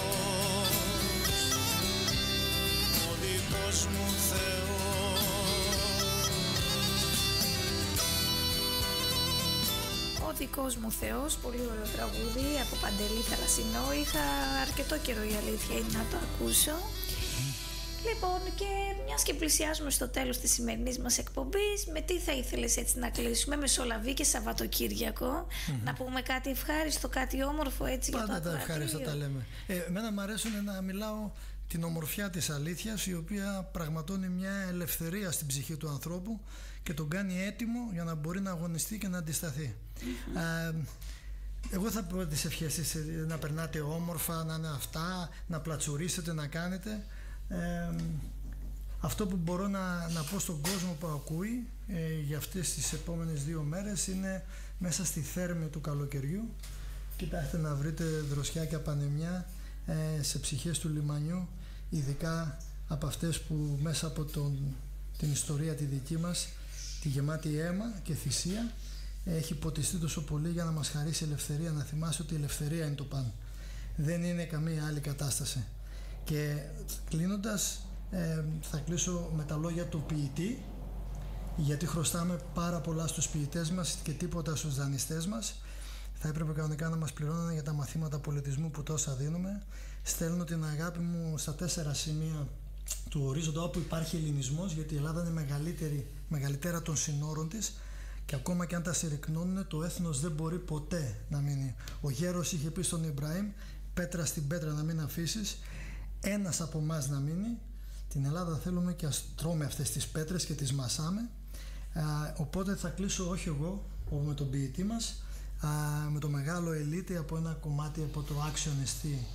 ο δικός μου Θεός. Ο δικός μου Θεός, πολύ ωραίο τραγούδι από Παντελή Θαλασσινό. Είχα αρκετό καιρό, η αλήθεια είναι, να το ακούσω. Λοιπόν, και μιας και πλησιάζουμε στο τέλος της σημερινής μας εκπομπής, με τι θα ήθελες έτσι να κλείσουμε, Μεσολαβή και Σαββατοκύριακο, να πούμε κάτι ευχάριστο, κάτι όμορφο έτσι για το Πάντα τα ευχάριστα τα λέμε. Εμένα μου αρέσουν να μιλάω την ομορφιά της αλήθειας, η οποία πραγματώνει μια ελευθερία στην ψυχή του ανθρώπου και τον κάνει έτοιμο για να μπορεί να αγωνιστεί και να αντισταθεί. Εγώ θα πω τις ευχές να περνάτε όμορφα, να είναι αυτά, να πλατσουρίσετε, να κάνετε. Αυτό που μπορώ να πω στον κόσμο που ακούει για αυτές τις επόμενες 2 μέρες είναι μέσα στη θέρμη του καλοκαιριού. Κοιτάξτε να βρείτε δροσιά και απανεμιά σε ψυχές του λιμανιού, ειδικά από αυτές που μέσα από την ιστορία τη δική μας, τη γεμάτη αίμα και θυσία, έχει ποτιστεί τόσο πολύ για να μας χαρίσει ελευθερία. Να θυμάσαι ότι η ελευθερία είναι το παν. Δεν είναι καμία άλλη κατάσταση. Και κλείνοντας, θα κλείσω με τα λόγια του ποιητή, γιατί χρωστάμε πάρα πολλά στους ποιητές μας και τίποτα στους δανειστές μας. Θα έπρεπε κανονικά να μας πληρώνουν για τα μαθήματα πολιτισμού που τόσα δίνουμε. Στέλνω την αγάπη μου στα 4 σημεία του ορίζοντα όπου υπάρχει ελληνισμός, γιατί η Ελλάδα είναι μεγαλύτερα των συνόρων της, και ακόμα και αν τα συρρυκνώνουν, το έθνος δεν μπορεί ποτέ να μείνει. Ο γέρος είχε πει στον Ιμπραήμ, πέτρα στην πέτρα να μην αφήσεις, ένας από εμάς να μείνει. Την Ελλάδα θέλουμε και ας τρώμε αυτές τις πέτρες και τις μασάμε. Οπότε θα κλείσω όχι εγώ, με τον ποιητή μας, με το μεγάλο Ελίτη, από ένα κομμάτι από το Άξιον Εστί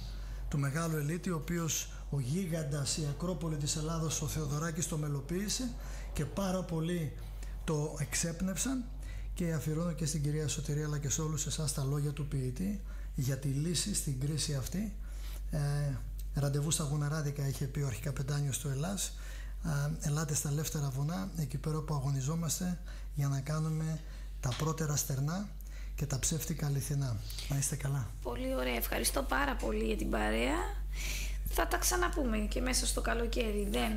του μεγάλου Ελίτη, ο οποίος ο γίγαντας, η Ακρόπολη της Ελλάδος, ο Θεοδωράκης, το μελοποίησε και πάρα πολλοί το εξέπνευσαν, και αφιερώνω και στην κυρία Σωτηρία αλλά και σε όλους εσάς τα λόγια του ποιητή για τη λύση στην κρίση αυτή. Ραντεβού στα Γουναράδικα είχε πει ο αρχικαπετάνιος του Ελλάς. Ελάτε στα Λεύτερα Βουνά, εκεί πέρα που αγωνιζόμαστε για να κάνουμε τα πρώτερα στερνά και τα ψεύτικα αληθινά. Να είστε καλά. Πολύ ωραία, ευχαριστώ πάρα πολύ για την παρέα. Θα τα ξαναπούμε και μέσα στο καλοκαίρι. Δεν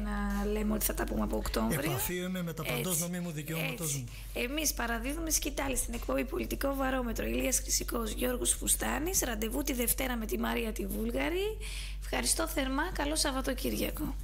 λέμε ότι θα τα πούμε από Οκτώβριο. Επαφίομαι με τα παντός νομίμου δικαιώματος μου. Εμείς παραδίδουμε σκητάλη στην εκπομπή Πολιτικό Βαρόμετρο. Ηλίας Χρυσικός, Γιώργος Φουστάνης. Ραντεβού τη Δευτέρα με τη Μαρία τη Βούλγαρη. Ευχαριστώ θερμά. Καλό Σαββατοκύριακο.